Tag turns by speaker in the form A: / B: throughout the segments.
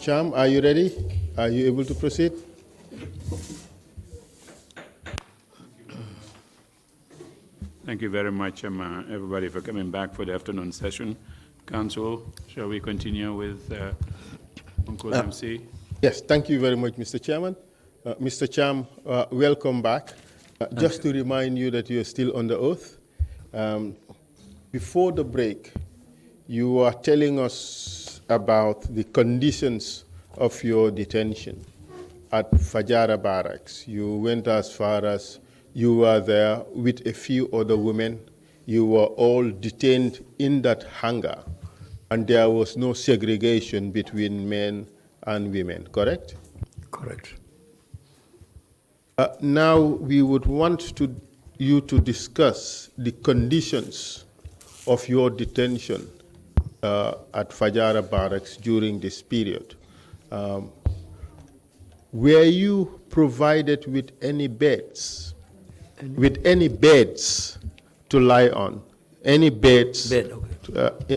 A: Cham, are you ready? Are you able to proceed?
B: Thank you very much, everybody, for coming back for the afternoon session. Council, shall we continue with Uncle MC?
A: Yes, thank you very much, Mr. Chairman. Mr. Cham, welcome back. Just to remind you that you are still under oath. Before the break, you were telling us about the conditions of your detention at Fajara Barracks. You went as far as you were there with a few other women. You were all detained in that hangar, and there was no segregation between men and women, correct?
C: Correct.
A: Now we would want you to discuss the conditions of your detention at Fajara Barracks during this period. Were you provided with any beds? With any beds to lie on? Any beds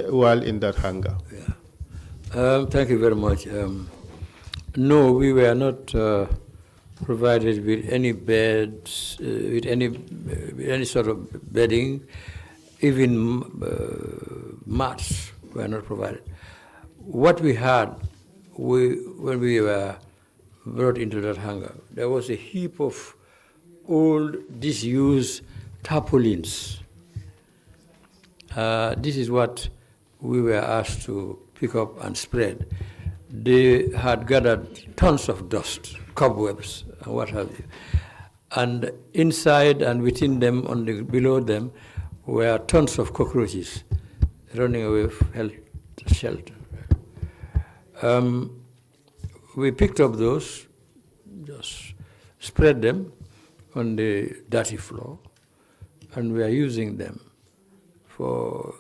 A: while in that hangar?
C: Yeah. Thank you very much. No, we were not provided with any beds, with any sort of bedding. Even mats were not provided. What we had, when we were brought into that hangar, there was a heap of old, disused tarpaulins. This is what we were asked to pick up and spread. They had gathered tons of dust, cobwebs, and what have you. And inside and within them, below them, were tons of cockroaches running away from shelter. We picked up those, just spread them on the dirty floor, and we are using them for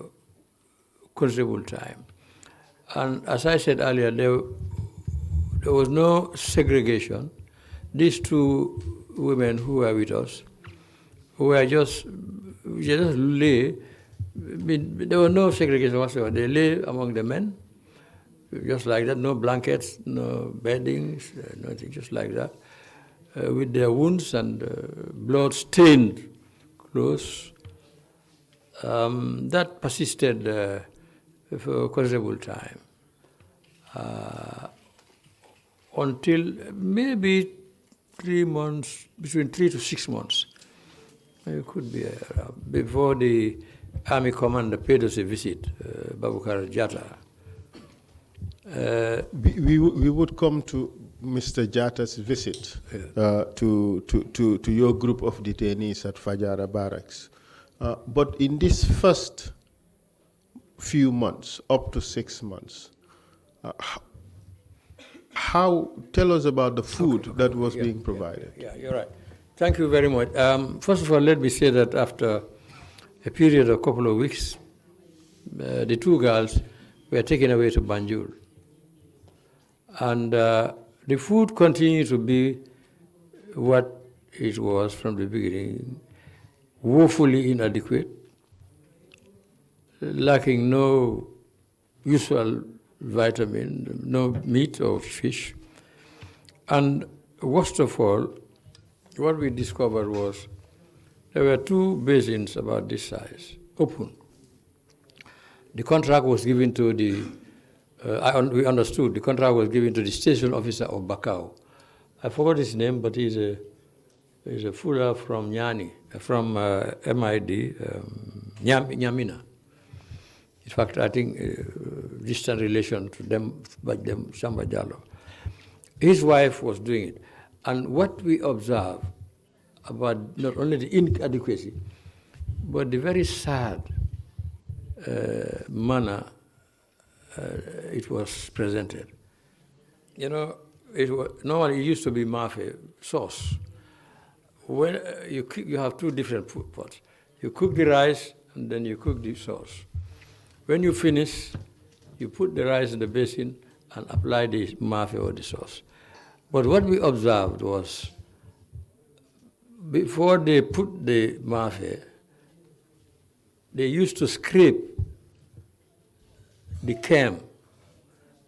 C: considerable time. And as I said earlier, there was no segregation. These two women who were with us were just lay. There was no segregation whatsoever. They lay among the men, just like that, no blankets, no beddings, nothing, just like that, with their wounds and blood-stained clothes. That persisted for a considerable time, until maybe 3 months, between 3 to 6 months. It could be before the army commander paid us a visit, Babukar Jatta.
A: We would come to Mr. Jatta's visit to your group of detainees at Fajara Barracks. But in this first few months, up to 6 months, tell us about the food that was being provided.
C: Yeah, you're right. Thank you very much. First of all, let me say that after a period of a couple of weeks, the two girls were taken away to Banjul. And the food continued to be what it was from the beginning, woefully inadequate, lacking no usual vitamin, no meat or fish. And worst of all, what we discovered was there were two basins about this size, open. The contract was given to we understood, the contract was given to the station officer of Bakau. I forgot his name, but he's a fuller from Nyani, from MID, Nyamina. In fact, I think distant relation to them, but them, Sambajalo. His wife was doing it. And what we observed about not only the inadequacy, but the very sad manner it was presented. You know, normally it used to be mafe sauce. When you have two different pots. You cook the rice and then you cook the sauce. When you finish, you put the rice in the basin and apply the mafe or the sauce. But what we observed was, before they put the mafe, they used to scrape the Cham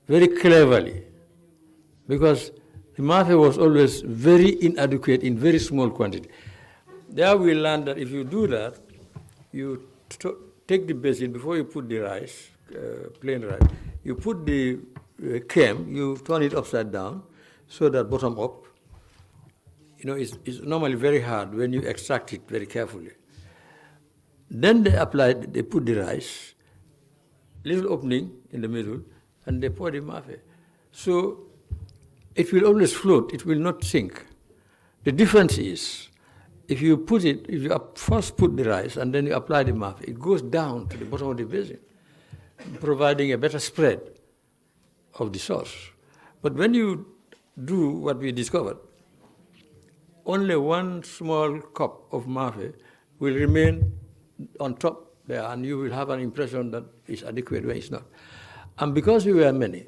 C: very cleverly because the mafia was always very inadequate in very small quantity. There we learned that if you do that, you take the basin before you put the rice, plain rice. You put the Cham, you turn it upside down so that bottom up. You know, it's normally very hard when you extract it very carefully. Then they put the rice, little opening in the middle, and they pour the mafia. So it will always float, it will not sink. The difference is, if you first put the rice and then you apply the mafia, it goes down to the bottom of the basin, providing a better spread of the sauce. But when you do what we discovered, only one small cup of mafia will remain on top there, and you will have an impression that it's adequate when it's not. And because we were many,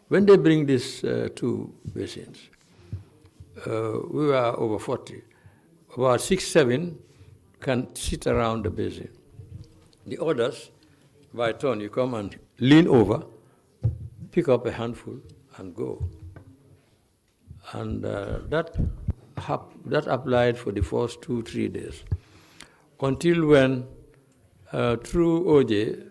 C: when they bring these two basins, we were over 40. About 6, 7 can sit around the basin. The others, by turn, you come and lean over, pick up a handful, and go. And that applied for the first 2, 3 days, until when, through OJ,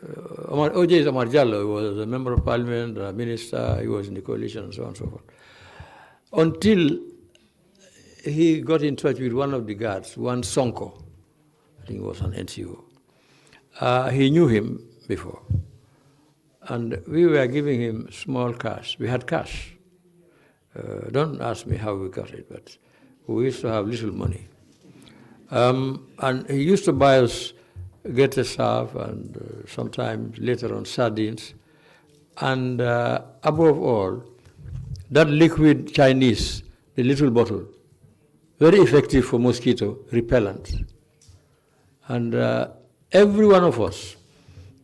C: OJ is Omar Jallo, he was a member of parliament, a minister, he was in the coalition, and so on and so forth. Until he got in touch with one of the guards, one Sonko, I think it was an NCO. He knew him before. And we were giving him small cash. We had cash. Don't ask me how we got it, but we used to have little money. And he used to buy us get a serve and sometimes later on sardines. And above all, that liquid Chinese, the little bottle, very effective for mosquito repellent. And every one of us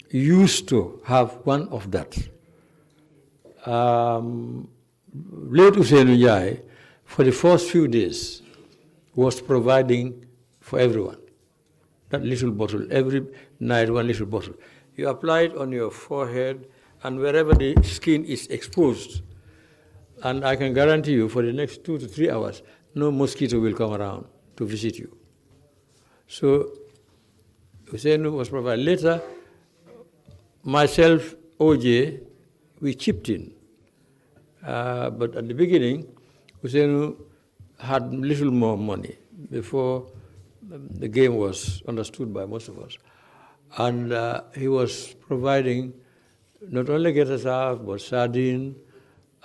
C: used to have one of that. Late Usainu Njai, for the first few days, was providing for everyone. That little bottle, every night one little bottle. You apply it on your forehead and wherever the skin is exposed. And I can guarantee you for the next 2 to 3 hours, no mosquito will come around to visit you. So Usainu was provided. Later, myself, OJ, we chipped in. But at the beginning, Usainu had little more money before the game was understood by most of us. And he was providing not only getasaf, but sardine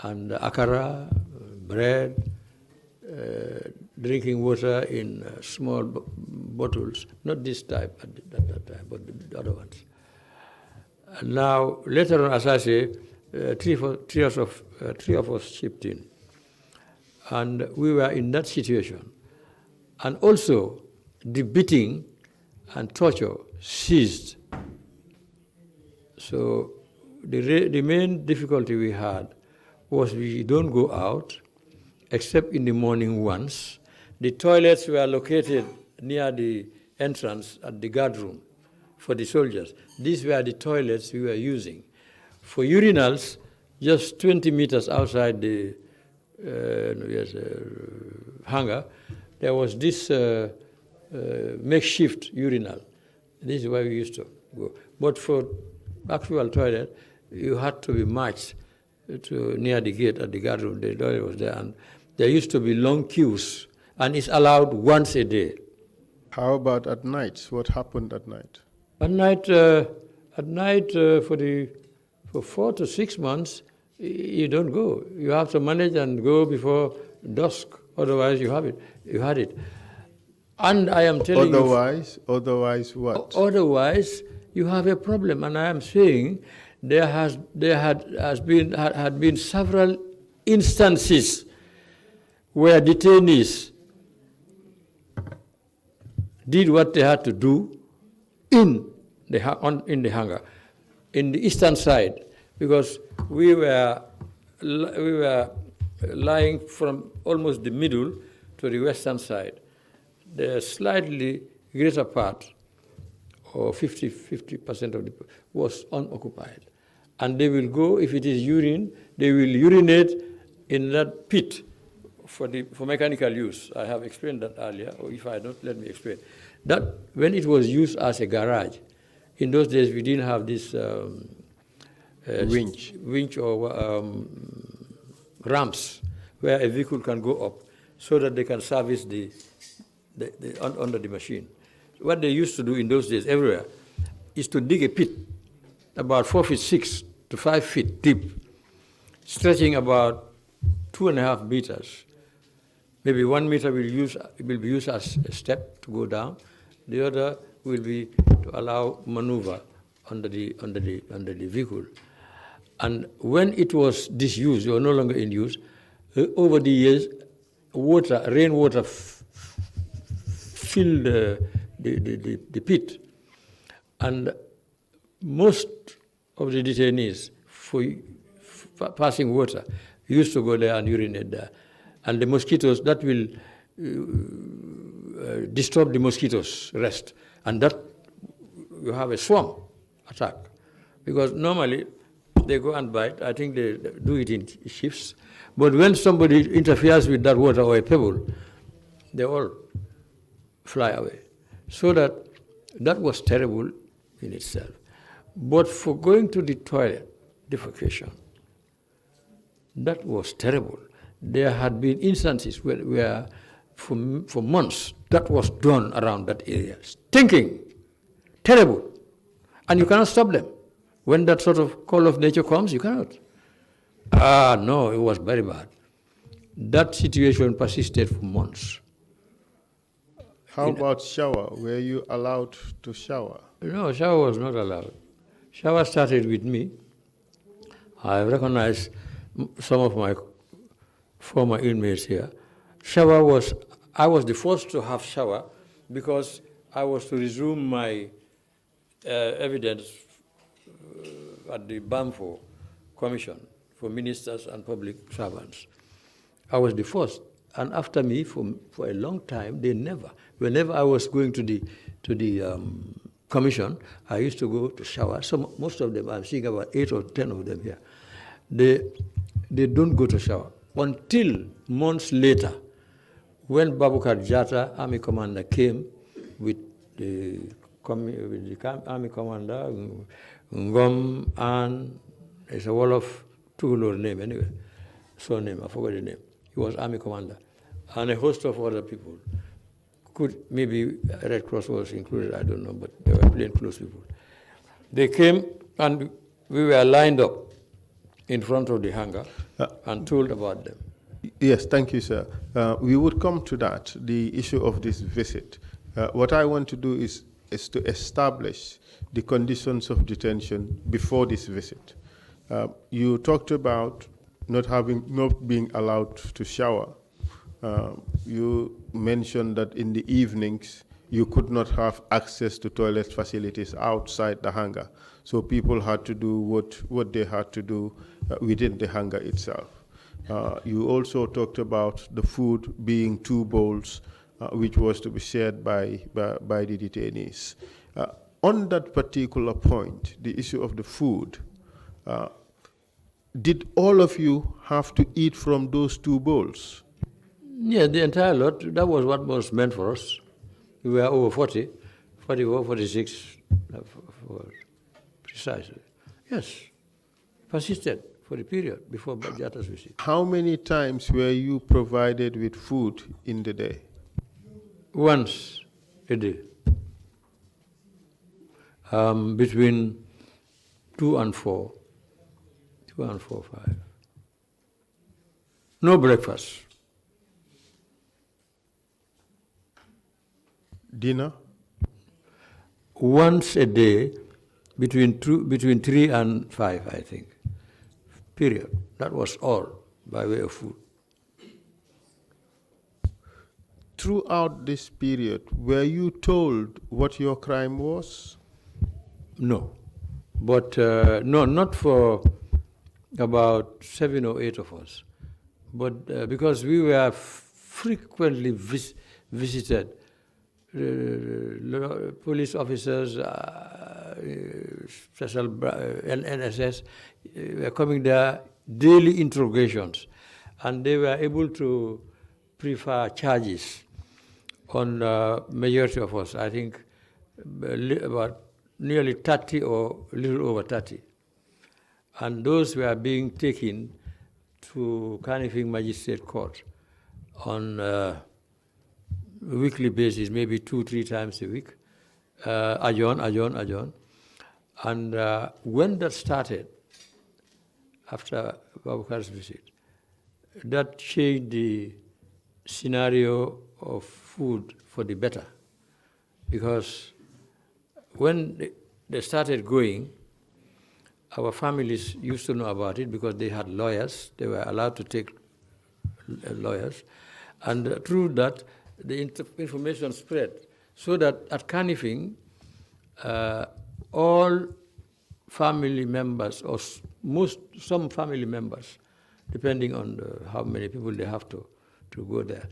C: and akara, bread, drinking water in small bottles, not this type at that time, but the other ones. And now, later on, as I say, three of us chipped in. And we were in that situation. And also, the beating and torture ceased. So the main difficulty we had was we don't go out, except in the morning once. The toilets were located near the entrance at the guard room for the soldiers. These were the toilets we were using. For urinals, just 20 meters outside the hangar, there was this makeshift urinal. This is where we used to go. But for actual toilet, you had to be marched to near the gate at the guard room. The toilet was there, and there used to be long queues, and it's allowed once a day.
A: How about at night? What happened at night?
C: At night, for 4 to 6 months, you don't go. You have to manage and go before dusk. Otherwise, you had it. And I am telling you.
A: Otherwise what?
C: Otherwise, you have a problem. And I am saying there had been several instances where detainees did what they had to do in the hangar, in the eastern side, because we were lying from almost the middle to the western side. The slightly greater part, or 50% of the was unoccupied. And they will go, if it is urine, they will urinate in that pit for mechanical use. I have explained that earlier, or if I don't, let me explain. That when it was used as a garage, in those days we didn't have this winch or ramps where a vehicle can go up so that they can service under the machine. What they used to do in those days everywhere is to dig a pit about 4 feet 6 to 5 feet deep, stretching about 2.5 meters. Maybe 1 meter will be used as a step to go down. The other will be to allow maneuver under the vehicle. And when it was disused, or no longer in use, over the years, rainwater filled the pit. And most of the detainees, for passing water, used to go there and urinate there. And the mosquitoes, that will disturb the mosquitoes' rest. And that, you have a swarm attack. Because normally, they go and bite. I think they do it in shifts. But when somebody interferes with that water or a pebble, they all fly away. So that was terrible in itself. But for going to the toilet, defecation, that was terrible. There had been instances where for months, that was done around that area. Stinking, terrible. And you cannot stop them. When that sort of call of nature comes, you cannot. No, it was very bad. That situation persisted for months.
A: How about shower? Were you allowed to shower?
C: No, shower was not allowed. Shower started with me. I recognize some of my former inmates here. I was the first to have shower because I was to resume my evidence at the BAMFO Commission for Ministers and Public Servants. I was the first. And after me, for a long time, they never. Whenever I was going to the commission, I used to go to shower. Most of them, I'm seeing about 8 or 10 of them here. They don't go to shower until months later, when Babukar Jata, Army Commander, came with the Army Commander, Ngom, and it's a wall of Tukulor name anyway, surname, I forgot the name. He was Army Commander. And a host of other people. Maybe Red Cross was included, I don't know, but they were plain close people. They came and we were lined up in front of the hangar and told about them.
A: Yes, thank you, sir. We would come to that, the issue of this visit. What I want to do is to establish the conditions of detention before this visit. You talked about not being allowed to shower. You mentioned that in the evenings you could not have access to toilet facilities outside the hangar, so people had to do what they had to do within the hangar itself. You also talked about the food being 2 bowls, which was to be shared by the detainees. On that particular point, the issue of the food, did all of you have to eat from those 2 bowls?
C: Yeah, the entire lot. That was what was meant for us. We were over 40, 44, 46, precisely. Yes, persisted for the period before Jata's visit.
A: How many times were you provided with food in the day?
C: Once a day. Between 2 and 4. 2 and 4, 5. No breakfast.
A: Dinner?
C: Once a day, between 3 and 5, I think. Period. That was all by way of food.
A: Throughout this period, were you told what your crime was?
C: No. But, no, not for about 7 or 8 of us. But because we were frequently visited, police officers, special NSS were coming there, daily interrogations. And they were able to prefer charges on majority of us. I think about nearly 30 or a little over 30. And those were being taken to Kanifing Magistrate Court on a weekly basis, maybe 2-3 times a week, adjourn. And when that started, after Babukar's visit, that changed the scenario of food for the better. Because when they started going, our families used to know about it because they had lawyers. They were allowed to take lawyers. And through that, the information spread. So that at Kanifing, all family members, or some family members, depending on how many people they have to go there,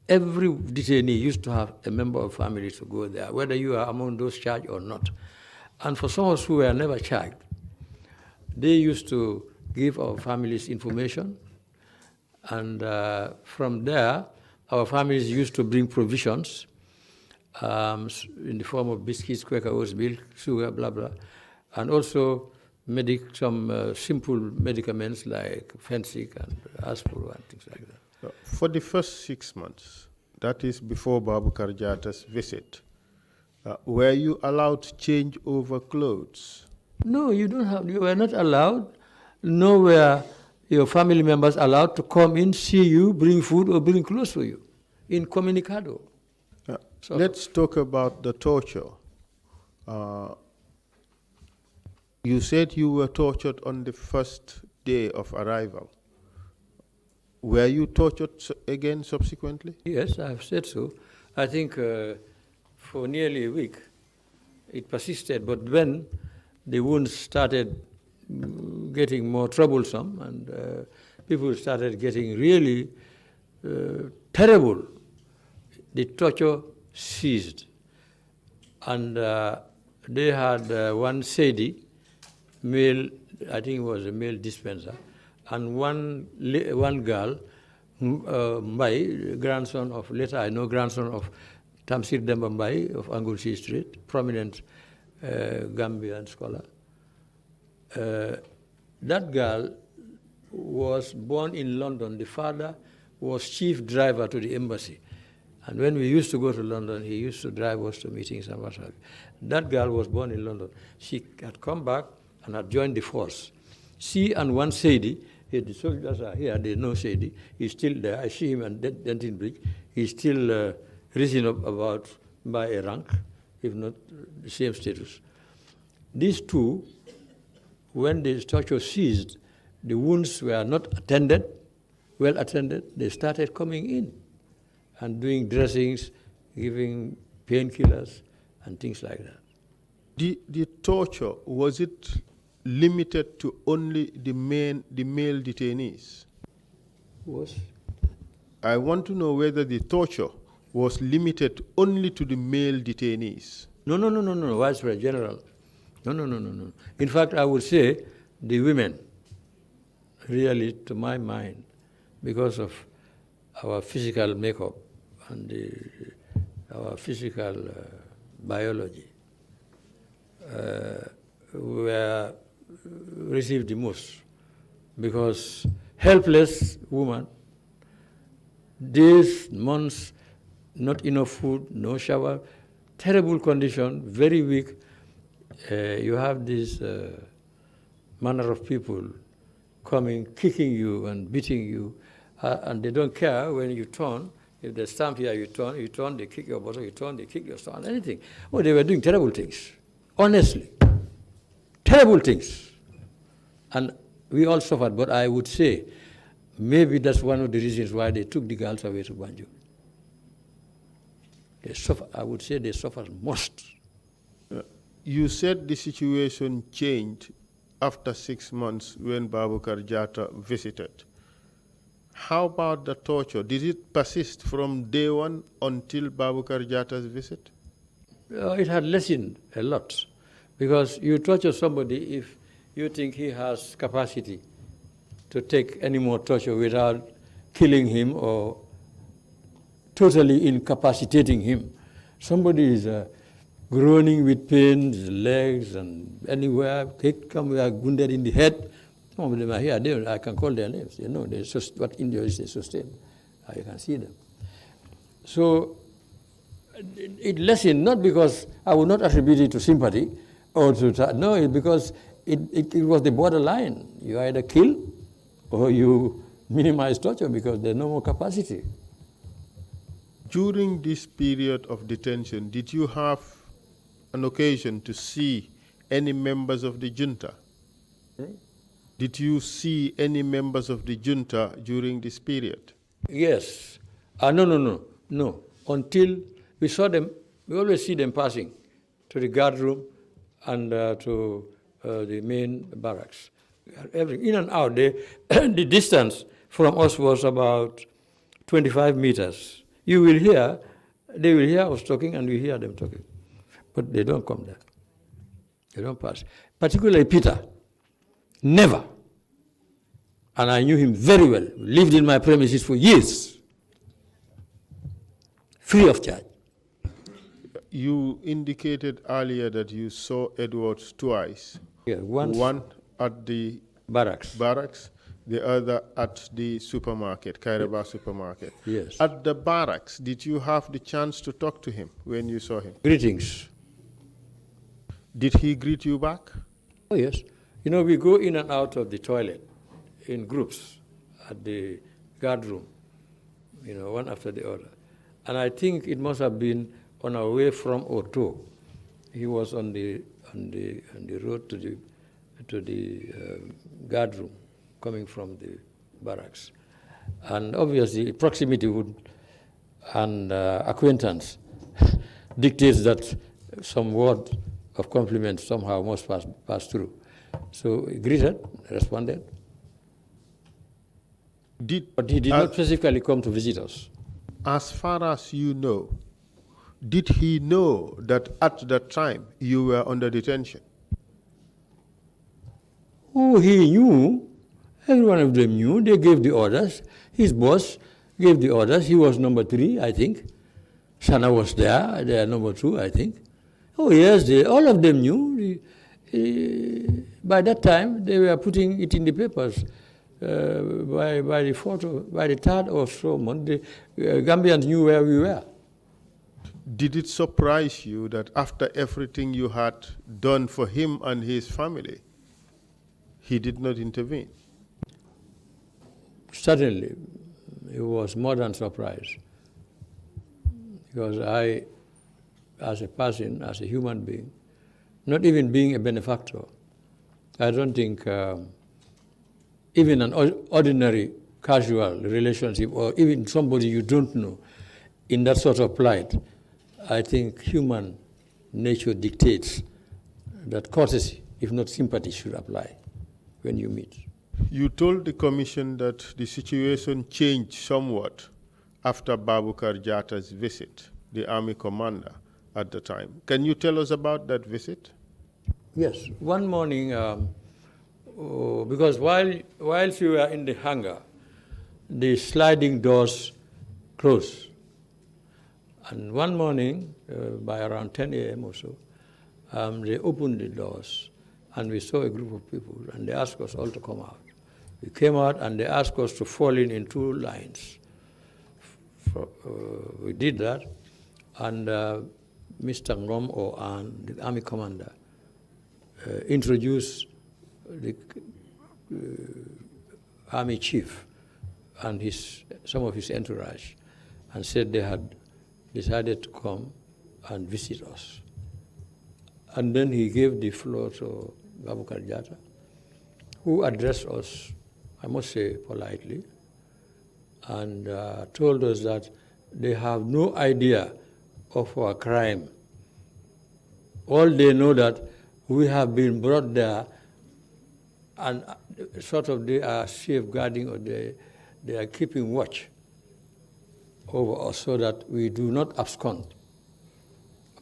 C: every detainee used to have a member of family to go there, whether you are among those charged or not. And for some of us who were never charged, they used to give our families information, and from there, our families used to bring provisions in the form of biscuits, Quaker oats, milk, sugar, blah, blah, and also some simple medicaments like Fensic and Aspro and things like that.
A: For the first 6 months, that is before Babukar Jatta's visit, were you allowed to change over clothes?
C: No, you were not allowed. Nowhere your family members allowed to come in, see you, bring food or bring clothes for you. Incommunicado.
A: Let's talk about the torture. You said you were tortured on the first day of arrival. Were you tortured again subsequently?
C: Yes, I've said so. I think for nearly a week it persisted, but when the wounds started getting more troublesome and people started getting really terrible, the torture ceased. And they had one Sedi, male, I think it was a male dispenser, and one girl, Mbai, grandson of, later I know, grandson of Tamsir Demba Mbai of Angulsi Street, prominent Gambian scholar. That girl was born in London. The father was chief driver to the embassy. And when we used to go to London, he used to drive us to meetings and what have you. That girl was born in London. She had come back and had joined the force. She and one Sedi, the soldiers are here, they know Sedi, he's still there. I see him at Denton Bridge. He's still risen up about by a rank, if not the same status. These two, when the torture ceased, the wounds were not well attended, they started coming in and doing dressings, giving painkillers and things like that.
A: The torture, was it limited to only the male detainees?
C: Was?
A: I want to know whether the torture was limited only to the male detainees.
C: No, widespread, general. No. In fact, I would say the women, really, to my mind, because of our physical makeup and our physical biology, were received the most. Because helpless woman, days, months, not enough food, no shower, terrible condition, very weak. You have this manner of people coming, kicking you and beating you, and they don't care when you turn. If they stamp here, you turn, they kick your bottom, you turn, they kick your stomach, anything. Oh, they were doing terrible things, honestly. Terrible things. And we all suffered, but I would say maybe that's one of the reasons why they took the girls away to Banjul. They suffer, I would say they suffered most.
A: You said the situation changed after 6 months when Babukar Jatta visited. How about the torture? Did it persist from day one until Babukar Jatta's visit?
C: It had lessened a lot, because you torture somebody if you think he has capacity to take any more torture without killing him or totally incapacitating him. Somebody is groaning with pain, his legs and anywhere, come wounded in the head. Some of them are here. I can call their names. You know, what injuries they sustain. You can see them. So it lessened, not because I would not attribute it to sympathy, or to, no, it's because it was the borderline. You either kill or you minimize torture because there's no more capacity.
A: During this period of detention, did you have an occasion to see any members of the junta? Did you see any members of the junta during this period?
C: Yes. No. Until we saw them, we always see them passing to the guard room and to the main barracks. In and out. The distance from us was about 25 meters. You will hear, they will hear us talking and we hear them talking. But they don't come there. They don't pass. Particularly Peter. Never. And I knew him very well. Lived in my premises for years. Free of charge.
A: You indicated earlier that you saw Edwards twice.
C: Yeah,
A: one at the
C: barracks,
A: the other at the supermarket, Kairaba supermarket.
C: Yes.
A: At the barracks, did you have the chance to talk to him when you saw him?
C: Greetings.
A: Did he greet you back?
C: Oh, yes. You know, we go in and out of the toilet in groups at the guard room, you know, one after the other. And I think it must have been on our way from Oto. He was on the road to the guard room, coming from the barracks. And obviously, proximity and acquaintance dictates that some word of compliment somehow must pass through. So he greeted, responded. But he did not specifically come to visit us.
A: As far as you know, did he know that at that time you were under detention?
C: Oh, he knew. Every one of them knew. They gave the orders. His boss gave the orders. He was number 3, I think. Sana was there. They are number 2, I think. Oh, yes, all of them knew. By that time, they were putting it in the papers. By the 3rd or so month, the Gambians knew where we were.
A: Did it surprise you that after everything you had done for him and his family, he did not intervene?
C: Certainly, it was more than surprise. Because I, as a person, as a human being, not even being a benefactor, I don't think even an ordinary casual relationship or even somebody you don't know in that sort of plight, I think human nature dictates that courtesy, if not sympathy, should apply when you meet.
A: You told the commission that the situation changed somewhat after Babukar Jatta's visit, the army commander at the time. Can you tell us about that visit?
C: Yes. One morning, because while we were in the hangar, the sliding doors closed. And one morning, by around 10 a.m. or so, they opened the doors, and we saw a group of people, and they asked us all to come out. We came out, and they asked us to fall in 2 lines. We did that, and Mr. Ngom Oan, the army commander, introduced the army chief and some of his entourage, and said they had decided to come and visit us. And then he gave the floor to Babukar Jatta, who addressed us, I must say politely, and told us that they have no idea of our crime. All they know that we have been brought there and sort of they are safeguarding or they are keeping watch over us so that we do not abscond.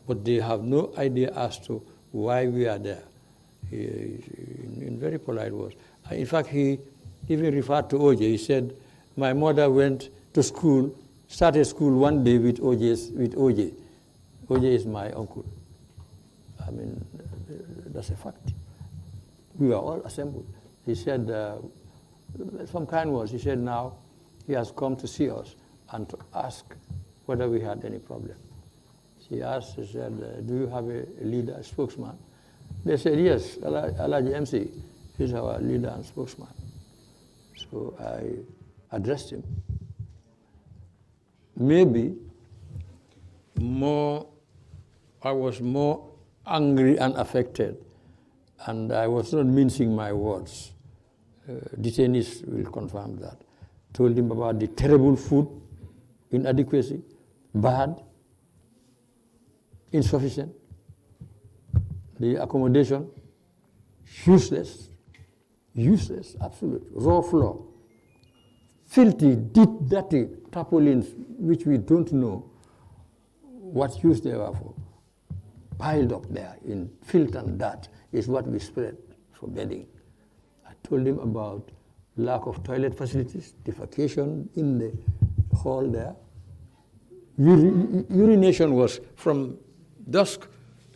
C: But they have no idea as to why we are there. In very polite words. In fact, he even referred to OJ. He said, My mother went to school, started school one day with OJ. OJ is my uncle. I mean, that's a fact. We were all assembled. He said, some kind words. He said, now he has come to see us and to ask whether we had any problem. He asked, he said, do you have a leader, a spokesman? They said, yes, Alaji MC is our leader and spokesman. So I addressed him. Maybe I was more angry and affected, and I was not mincing my words. Detainees will confirm that. Told him about the terrible food, inadequacy, bad, insufficient, the accommodation, useless, absolute, raw floor, filthy, deep, dirty tarpaulins, which we don't know what use they were for, piled up there in filth and dirt is what we spread for bedding. I told him about lack of toilet facilities, defecation in the hall there. Urination was from dusk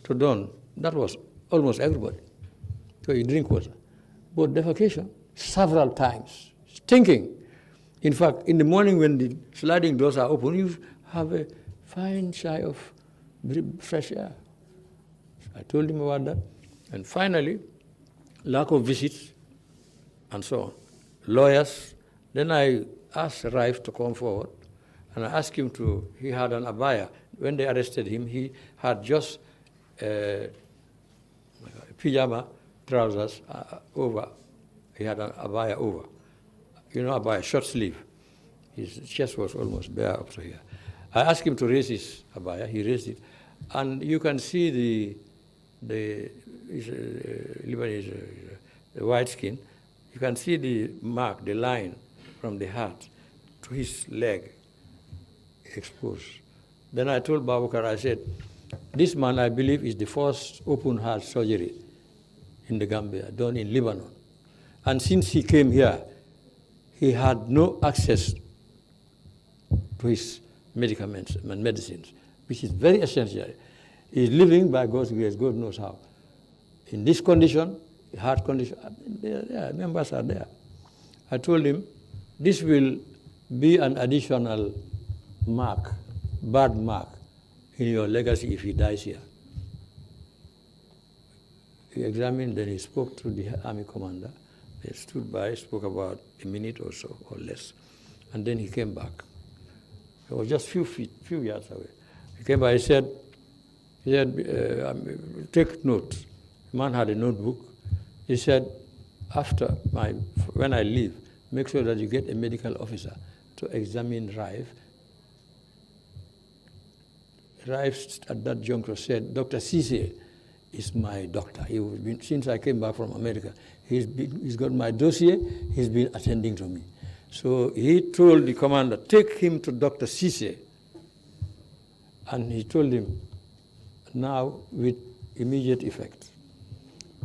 C: to dawn. That was almost everybody. So you drink water. But defecation, several times, stinking. In fact, in the morning when the sliding doors are open, you have a fine sigh of fresh air. I told him about that. And finally, lack of visits and so on. Lawyers. Then I asked Raif to come forward, and I asked him he had an abaya. When they arrested him, he had just pyjama trousers over. He had an abaya over. You know, abaya, short sleeve. His chest was almost bare up to here. I asked him to raise his abaya. He raised it. And you can see the white skin. You can see the mark, the line from the heart to his leg exposed. Then I told Babukar, I said, this man, I believe, is the first open heart surgery in the Gambia, done in Lebanon. And since he came here, he had no access to his medicaments and medicines, which is very essential. He's living by God's grace, God knows how. In this condition, heart condition, members are there. I told him, this will be an additional mark, bad mark, in your legacy if he dies here. He examined, then he spoke to the army commander. They stood by, spoke about a minute or so, or less. And then he came back. He was just few yards away. He came by, he said, take notes. The man had a notebook. He said, when I leave, make sure that you get a medical officer to examine Raif. Raif at that juncture said, Dr. Cisse is my doctor. Since I came back from America, he's got my dossier, he's been attending to me. So he told the commander, take him to Dr. Cisse. And he told him, now with immediate effect,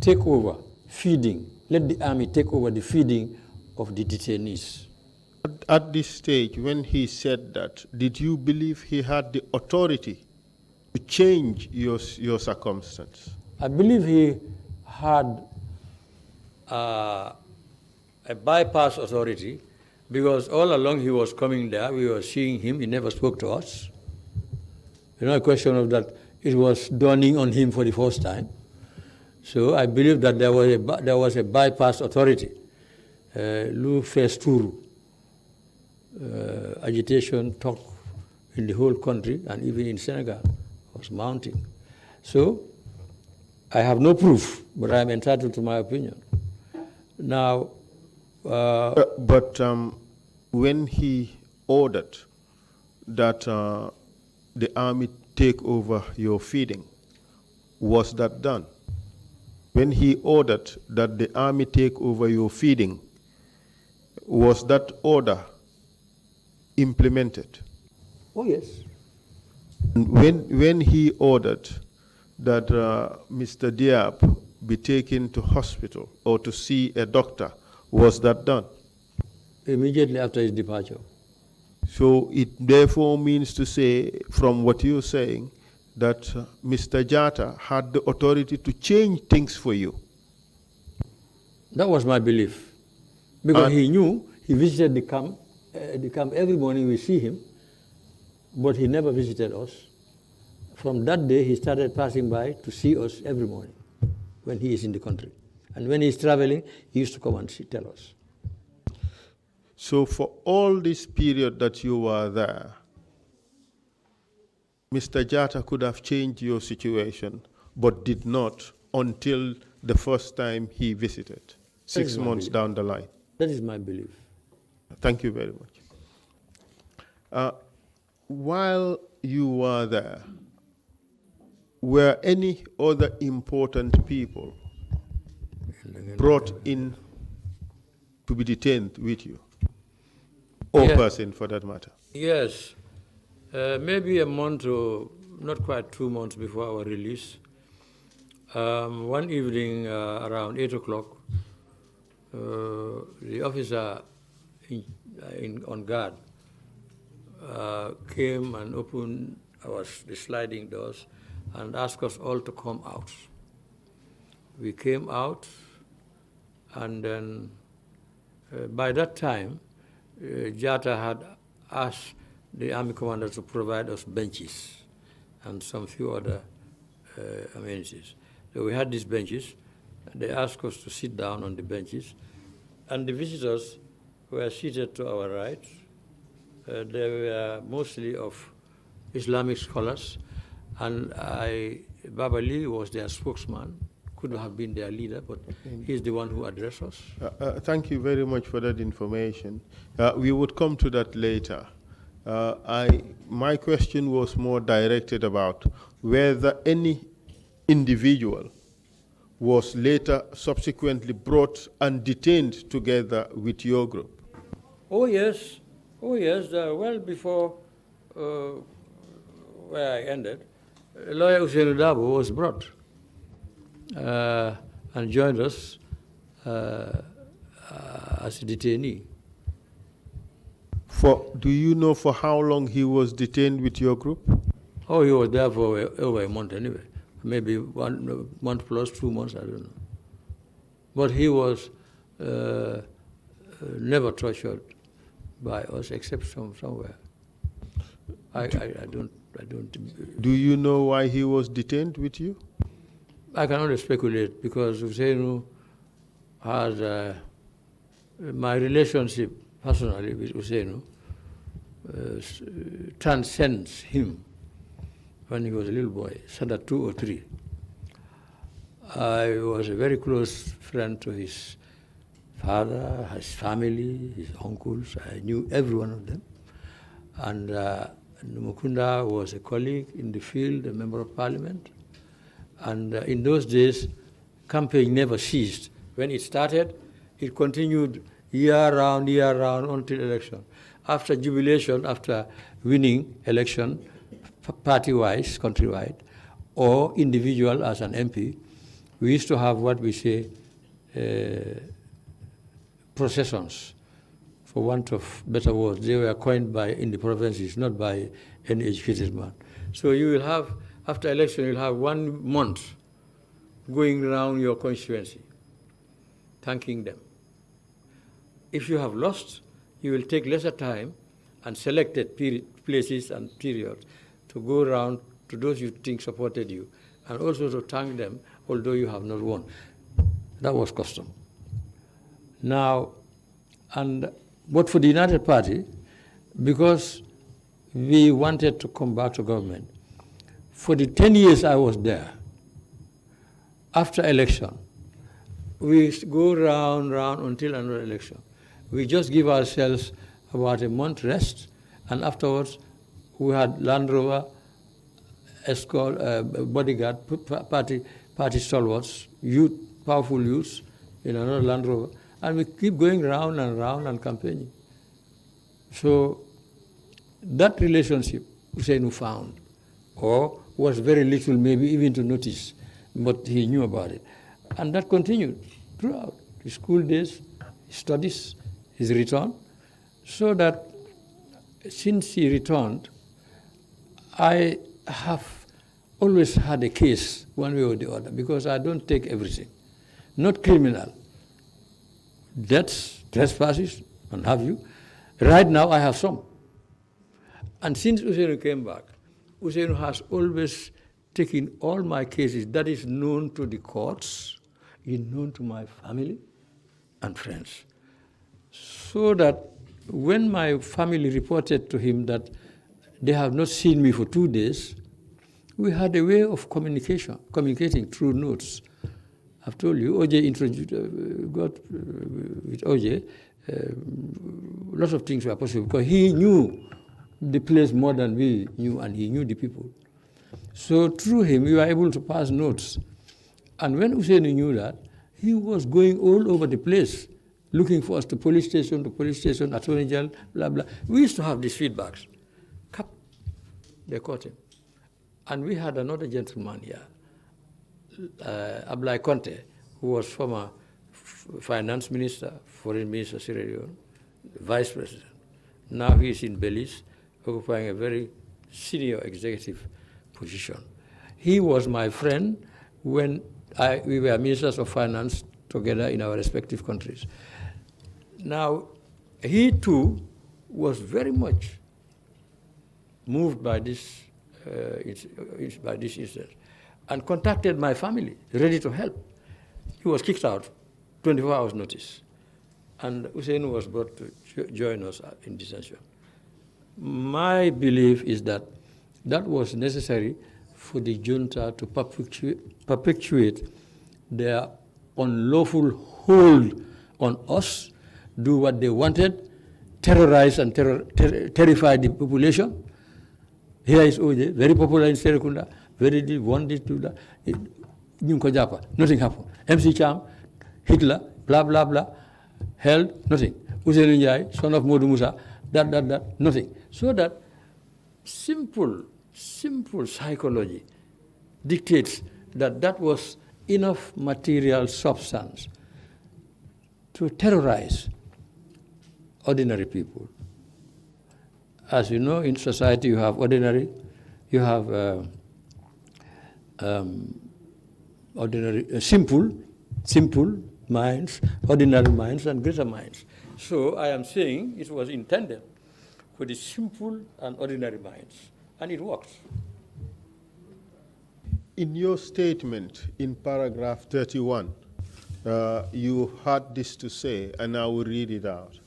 C: take over feeding. Let the army take over the feeding of the detainees.
A: At this stage, when he said that, did you believe he had the authority to change your circumstance?
C: I believe he had a bypass authority, because all along he was coming there, we were seeing him, he never spoke to us. You know, a question of that, it was dawning on him for the first time. So I believe that there was a bypass authority. Lu Festuru, agitation, talk in the whole country and even in Senegal was mounting. So I have no proof, but I am entitled to my opinion. Now,
A: when he ordered that the army take over your feeding, was that done? When he ordered that the army take over your feeding, was that order implemented?
C: Oh, yes.
A: When he ordered that Mr. Diab be taken to hospital or to see a doctor, was that done?
C: Immediately after his departure.
A: So it therefore means to say, from what you're saying, that Mr. Jatta had the authority to change things for you.
C: That was my belief. Because he knew he visited the camp every morning we see him, but he never visited us. From that day, he started passing by to see us every morning when he is in the country. And when he's traveling, he used to come and tell us.
A: So for all this period that you were there, Mr. Jatta could have changed your situation, but did not until the first time he visited, 6 months down the line.
C: That is my belief.
A: Thank you very much. While you were there, were any other important people brought in to be detained with you? Or person, for that matter?
C: Yes. Maybe a month or not quite 2 months before our release. One evening around 8 o'clock, the officer on guard came and opened the sliding doors and asked us all to come out. We came out, and then by that time, Jatta had asked the army commander to provide us benches and some few other amenities. So we had these benches. They asked us to sit down on the benches, and the visitors were seated to our right. They were mostly of Islamic scholars, and Baba Lee was their spokesman. Could have been their leader, but he's the one who addressed us.
A: Thank you very much for that information. We would come to that later. My question was more directed about whether any individual was later subsequently brought and detained together with your group.
C: Oh yes, well before where I ended, lawyer Hussein Dabo was brought and joined us as a detainee.
A: Do you know for how long he was detained with your group?
C: Oh, he was there for over a month anyway. Maybe 1 month plus 2 months, I don't know. But he was never tortured by us except somewhere. I don't.
A: Do you know why he was detained with you?
C: I can only speculate because Hussein has my relationship personally with Hussein transcends him. When he was a little boy, Standard 2 or 3. I was a very close friend to his father, his family, his uncles. I knew every one of them. And Mukunda was a colleague in the field, a member of parliament. And in those days, campaign never ceased. When it started, it continued year round until election. After jubilation, after winning election, party-wise, countrywide, or individual as an MP, we used to have what we say processions, for want of better words. They were coined in the provinces, not by any educated man. So you will have, after election, you'll have 1 month going around your constituency, thanking them. If you have lost, you will take lesser time and selected places and periods to go around to those you think supported you, and also to thank them, although you have not won. That was custom. Now, but for the United Party, because we wanted to come back to government, for the 10 years I was there, after election, we go round until another election. We just give ourselves about a month rest, and afterwards, we had Land Rover, escort, bodyguard, party stalwarts, powerful youths in another Land Rover, and we keep going round and campaigning. So that relationship Hussein found, or was very little maybe even to notice, but he knew about it. And that continued throughout his school days, his studies, his return, So that since he returned, I have always had a case one way or the other because I don't take everything. Not criminal. Debts, trespasses, and have you. Right now I have some. And since Usainu came back, Usainu has always taken all my cases that is known to the courts, is known to my family and friends. So that when my family reported to him that they have not seen me for 2 days, we had a way of communicating through notes. I've told you, OJ introduced, with OJ, lots of things were possible because he knew the place more than we knew, and he knew the people. So through him, we were able to pass notes. And when Hussein knew that, he was going all over the place, looking for us to police station, attorney general, blah, blah. We used to have these feedbacks. They caught him. And we had another gentleman here, Ablai Conte, who was former finance minister, foreign minister, Sierra Leone, vice president. Now he is in Belize, occupying a very senior executive position. He was my friend when we were ministers of finance together in our respective countries. Now, he too was very much moved by this incident and contacted my family, ready to help. He was kicked out, 24 hours notice. And Hussein was brought to join us in detention. My belief is that that was necessary for the junta to perpetuate their unlawful hold on us, do what they wanted, terrorize and terrify the population. Here is OJ, very popular in Serekunda, very wanted to that. Nothing happened. MC Cham, Hitler, blah, blah, blah, held, nothing. Usainu Njai, son of Modu Musa, that, nothing. So that simple psychology dictates that that was enough material substance to terrorize ordinary people. As you know, in society you have ordinary, you have ordinary, simple minds, ordinary minds, and greater minds. So I am saying it was intended for the simple and ordinary minds, and it works.
A: In your statement in paragraph 31, you had this to say, and I will read it out.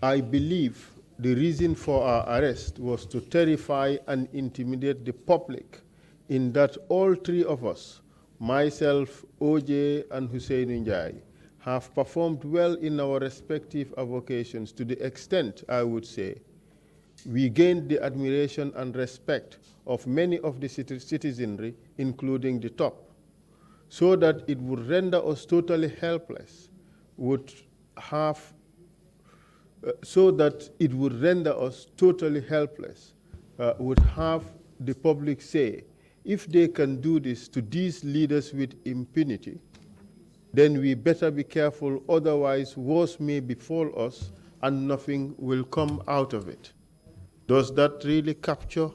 A: I believe the reason for our arrest was to terrify and intimidate the public, in that all three of us, myself, OJ, and Hussein Njai, have performed well in our respective avocations to the extent, I would say, we gained the admiration and respect of many of the citizenry, including the top, so that it would render us totally helpless, would have the public say, if they can do this to these leaders with impunity, then we better be careful, otherwise worse may befall us and nothing will come out of it. Does that really capture?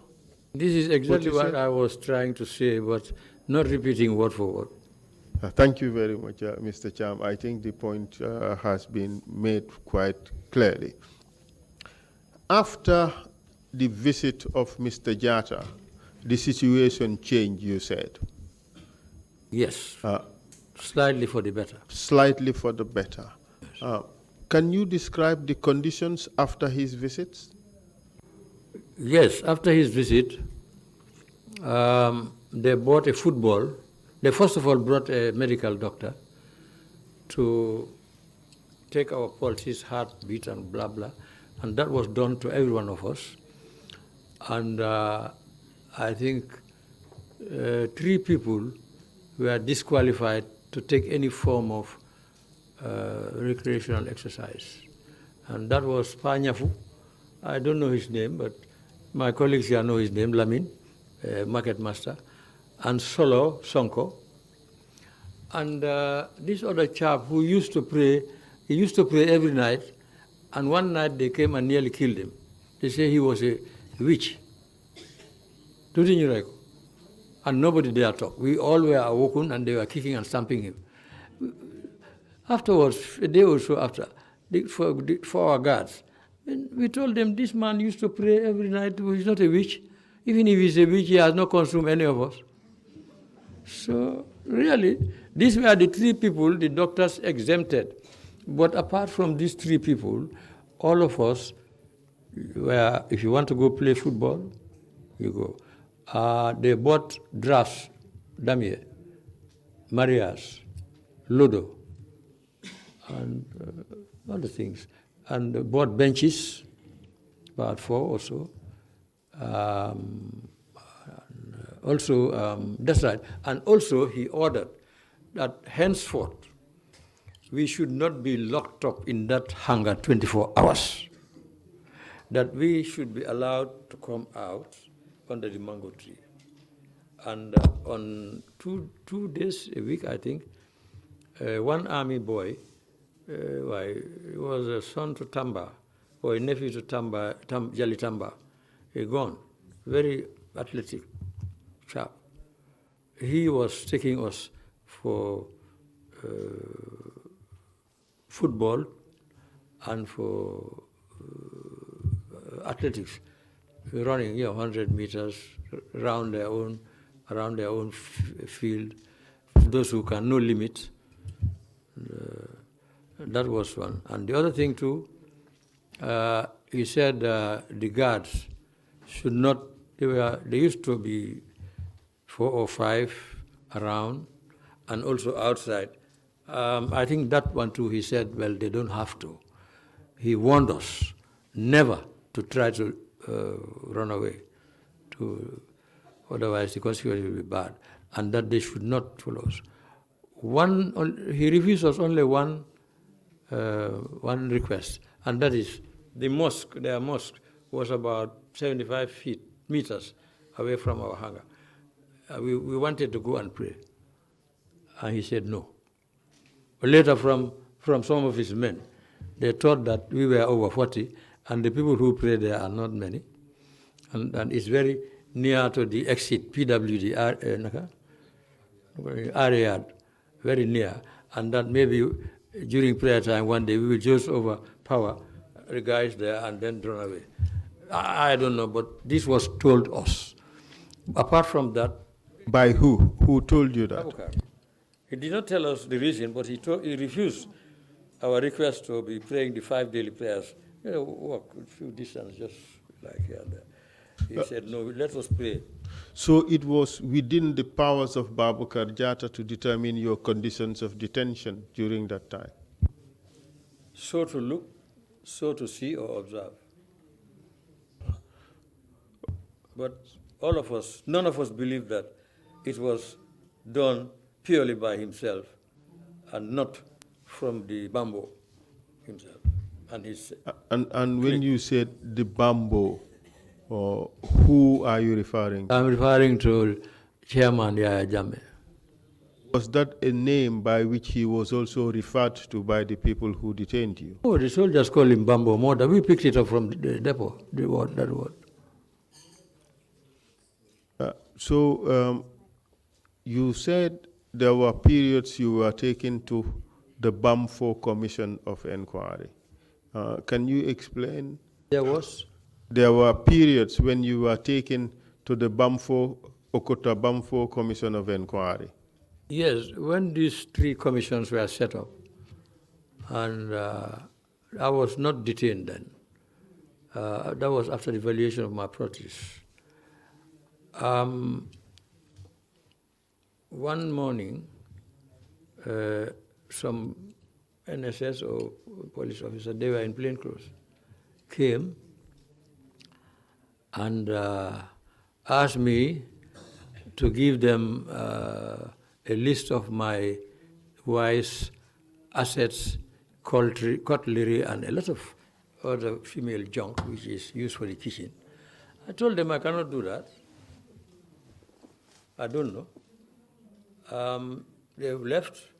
C: This is exactly what I was trying to say, but not repeating word for word.
A: Thank you very much, Mr. Cham. I think the point has been made quite clearly. After the visit of Mr. Jatta, the situation changed, you said.
C: Yes, slightly for the better.
A: Slightly for the better. Yes. Can you describe the conditions after his visits?
C: Yes, after his visit, they bought a football. They first of all brought a medical doctor to take our pulses, heartbeat, and blah, blah. And that was done to every one of us. And I think 3 people were disqualified to take any form of recreational exercise. And that was Panyafu. I don't know his name, but my colleagues here know his name, Lamin, market master, and Solo Sonko. And this other chap who used to pray, he used to pray every night, And one night they came and nearly killed him. They say he was a witch. And nobody dare talk. We all were awoken and they were kicking and stamping him. Afterwards, a day or so after, for our guards, we told them this man used to pray every night. He's not a witch. Even if he's a witch, he has not consumed any of us. So really, these were the three people the doctors exempted. But apart from these three people, all of us were, if you want to go play football, you go. They bought drafts, damier, marias, ludo, and other things. And bought benches, about 4 or so. That's right. And also he ordered that henceforth we should not be locked up in that hangar 24 hours. That we should be allowed to come out under the mango tree. And on two days a week, I think, one army boy, he was a son to Tamba, or a nephew to Jali Tamba, he gone, very athletic chap. He was taking us for football and for athletics, running 100 meters around their own field. Those who can, no limit. That was one. And the other thing too, he said the guards should not. They used to be 4 or 5 around, and also outside. I think that one too, he said, well, they don't have to. He warned us never to try to run away, otherwise the consequence will be bad, and that they should not follow us. He refused us only one request, and that is their mosque was about 75 meters away from our hangar. We wanted to go and pray, and he said no. Later from some of his men, they thought that we were over 40, and the people who pray there are not many, and it's very near to the exit, PWD, area, very near, and that maybe during prayer time one day we will just overpower the guys there and then run away. I don't know, but this was told us. Apart from that...
A: By who? Who told you that?
C: He did not tell us the reason, but he refused our request to be praying the 5 daily prayers. Walk a few distance, just like here and there. He said, no, let us pray.
A: So it was within the powers of Babukar Jatta to determine your conditions of detention during that time?
C: So to look, so to see or observe. But all of us, none of us believed that it was done purely by himself and not from the Bambo himself. And his
A: and when you said the Bambo, who are you referring to?
C: I'm referring to Chairman Yaya Jammeh.
A: Was that a name by which he was also referred to by the people who detained you?
C: Oh, the soldiers call him Bambo Moda. We picked it up from the depot, that word.
A: So you said there were periods you were taken to the Bamfo Commission of Inquiry. Can you explain? There were periods when you were taken to the Okota Bamfo Commission of Inquiry.
C: Yes, when these 3 commissions were set up, and I was not detained then. That was after the evaluation of my protest. One morning, some NSS or police officer, they were in plain clothes, came and asked me to give them a list of my wife's assets, cutlery, and a lot of other female junk which is used for the kitchen. I told them I cannot do that. I don't know. They left.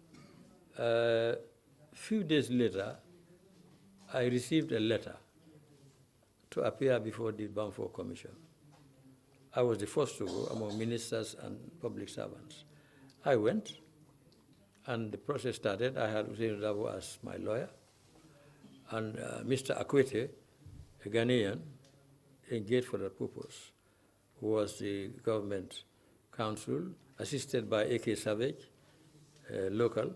C: Few days later, I received a letter to appear before the Balfour Commission. I was the first to go among ministers and public servants. I went, and the process started. I had Hussein Dabo as my lawyer, and Mr. Akwete, a Ghanaian, engaged for that purpose, who was the government counsel, assisted by A.K. Savage, local,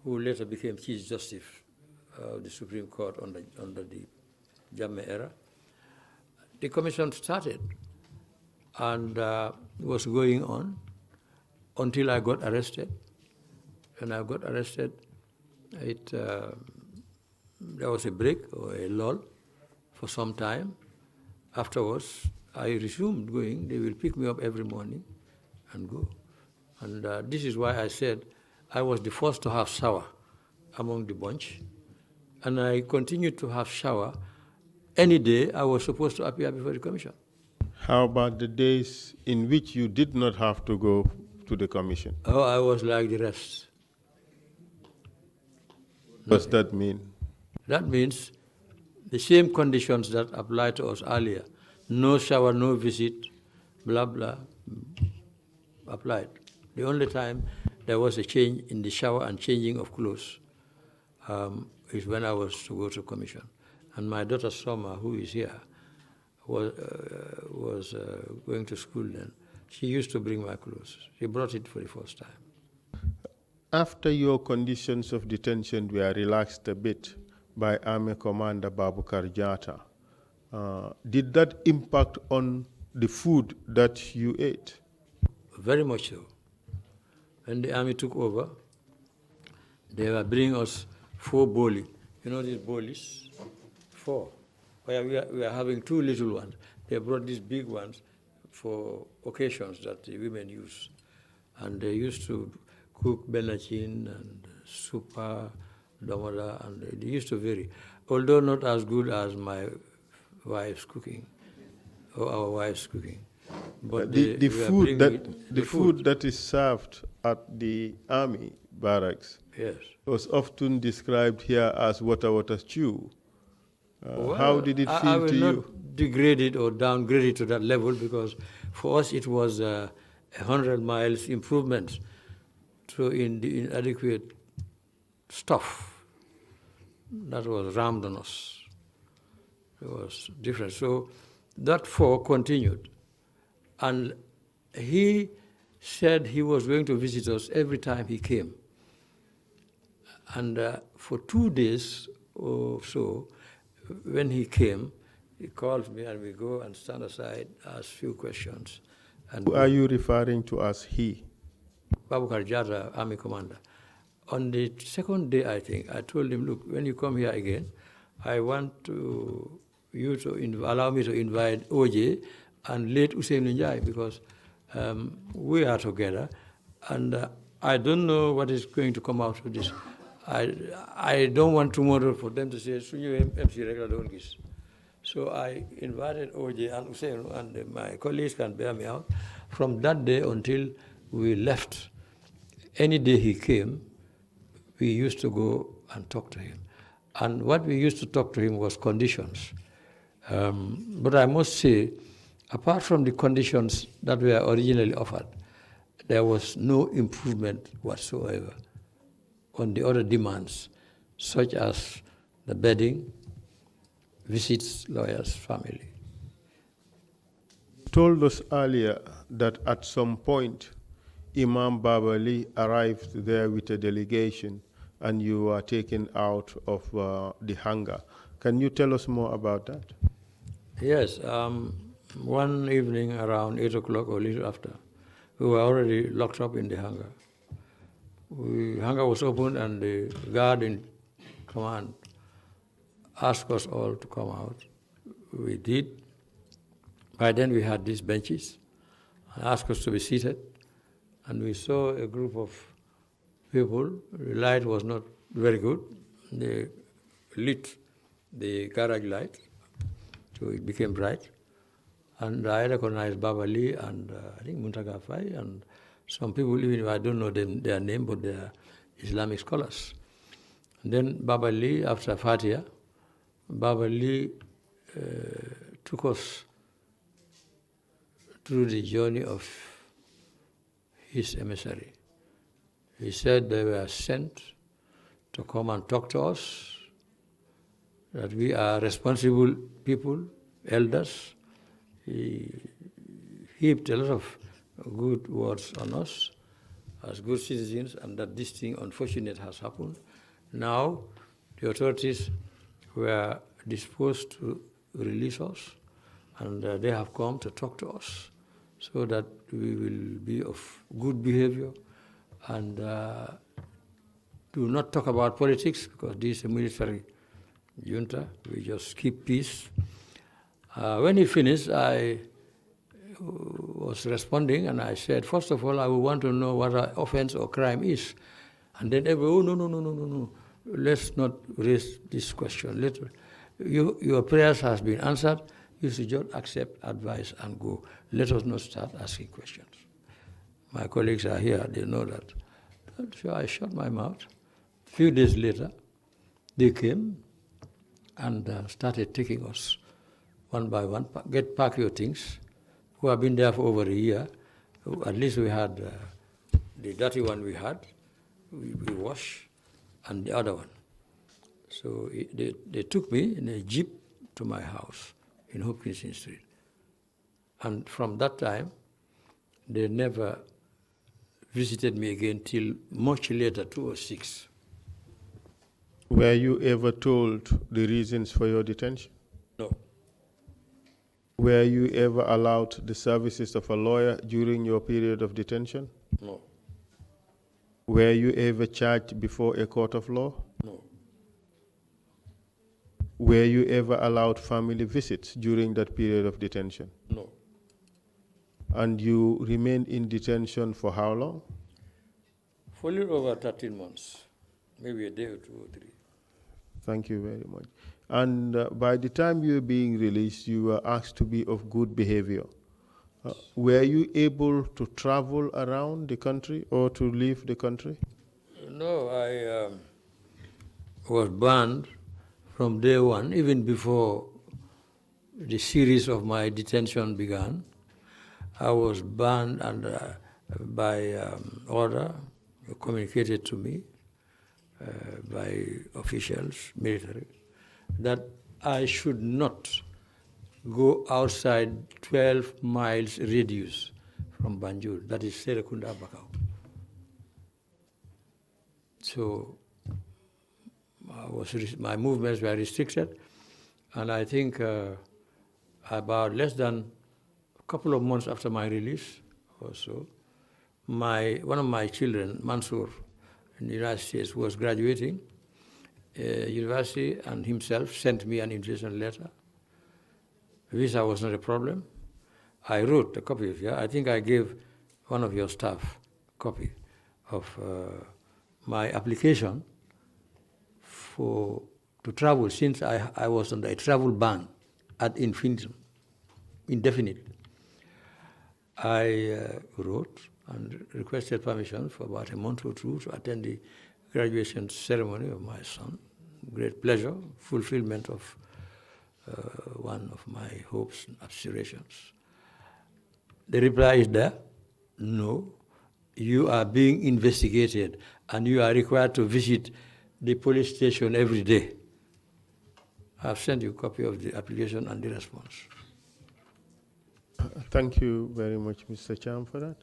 C: who later became Chief Justice of the Supreme Court under the Jammeh era. The commission started and was going on until I got arrested. When I got arrested, there was a break or a lull for some time. Afterwards, I resumed going. They will pick me up every morning and go. And this is why I said I was the first to have shower among the bunch. And I continued to have shower any day I was supposed to appear before the commission.
A: How about the days in which you did not have to go to the commission?
C: Oh, I was like the rest.
A: What does that mean?
C: That means the same conditions that applied to us earlier. No shower, no visit, blah, blah, applied. The only time there was a change in the shower and changing of clothes is when I was to go to commission. And my daughter Soma, who is here, was going to school then. She used to bring my clothes. She brought it for the first time.
A: After your conditions of detention were relaxed a bit by Army Commander Babukar Jata, did that impact on the food that you ate?
C: Very much so. When the army took over, they were bringing us 4 boli. You know these bolis? 4. We are having 2 little ones. They brought these big ones for occasions that the women use. And they used to cook benachin and supa, damada, and they used to vary. Although not as good as my wife's cooking, or our wife's cooking. But
A: the food that is served at the army barracks,
C: yes,
A: was often described here as water stew.
C: Well,
A: how did it
C: I
A: feel
C: will
A: to
C: not
A: you?
C: degrade it or downgrade it to that level, because for us it was 100 miles improvement to the inadequate stuff that was rammed on us. It was different. So that 4 continued. And he said he was going to visit us every time he came. And for 2 days or so, when he came, he called me and we go and stand aside, ask few questions. And
A: Who are you referring to as he?
C: Babukar Jata, Army Commander. On the 2nd day, I think, I told him, look, when you come here again, I want you to allow me to invite OJ and late Hussein Njai, because we are together, and I don't know what is going to come out of this. I don't want tomorrow for them to say, Sunyu MC regular don't gis. So I invited OJ and Hussein, and my colleagues can bear me out. From that day until we left, any day he came, we used to go and talk to him. And what we used to talk to him was conditions. But I must say, apart from the conditions that were originally offered, there was no improvement whatsoever on the other demands, such as the bedding, visits, lawyers, family.
A: You told us earlier that at some point, Imam Babali arrived there with a delegation and you were taken out of the hangar. Can you tell us more about that?
C: Yes. One evening around 8 o'clock or a little after, we were already locked up in the hangar. The hangar was open and the guard in command asked us all to come out. We did. By then we had these benches and asked us to be seated. And we saw a group of people. The light was not very good. They lit the garage light, so it became bright. And I recognized Baba Lee and I think Muntaga Fai and some people, even if I don't know their name, but they are Islamic scholars. And then Baba Lee, after Fatiha, Baba Lee took us through the journey of his emissary. He said they were sent to come and talk to us, that we are responsible people, elders. He heaped a lot of good words on us as good citizens, and that this thing, unfortunate, has happened. Now, the authorities were disposed to release us, and they have come to talk to us so that we will be of good behavior and do not talk about politics, because this is a military junta. We just keep peace. When he finished, I was responding, and I said, first of all, I would want to know what an offense or crime is. And then everyone, oh, no. Let's not raise this question. Your prayers has been answered. You should just accept advice and go. Let us not start asking questions. My colleagues are here, they know that. So I shut my mouth. A few days later, they came and started taking us one by one. Pack your things. Who have been there for over a year. At least we had the dirty one we had, we wash, and the other one. So they took me in a jeep to my house in Hopkinson Street. And from that time, they never visited me again till much later, 2006.
A: Were you ever told the reasons for your detention?
C: No.
A: Were you ever allowed the services of a lawyer during your period of detention?
C: No.
A: Were you ever charged before a court of law?
C: No.
A: Were you ever allowed family visits during that period of detention?
C: No.
A: And you remained in detention for how long?
C: For a little over 13 months, maybe a day or 2 or 3.
A: Thank you very much. And by the time you were being released, you were asked to be of good behavior. Were you able to travel around the country or to leave the country?
C: No, I was banned from day one, even before the series of my detention began. I was banned and by order communicated to me by officials, military, that I should not go outside 12 miles radius from Banjul, that is Serekunda Bakau. So my movements were restricted, and I think about less than a couple of months after my release or so, one of my children, Mansour, in the United States, was graduating university, and himself sent me an invitation letter. Visa was not a problem. I wrote a copy of it. I think I gave one of your staff a copy of my application to travel, since I was under a travel ban ad infinitum, indefinitely. I wrote and requested permission for about a month or two to attend the graduation ceremony of my son. Great pleasure, fulfillment of one of my hopes and aspirations. The reply is there: no, you are being investigated and you are required to visit the police station every day. I've sent you a copy of the application and the response.
A: Thank you very much, Mr. Cham, for that.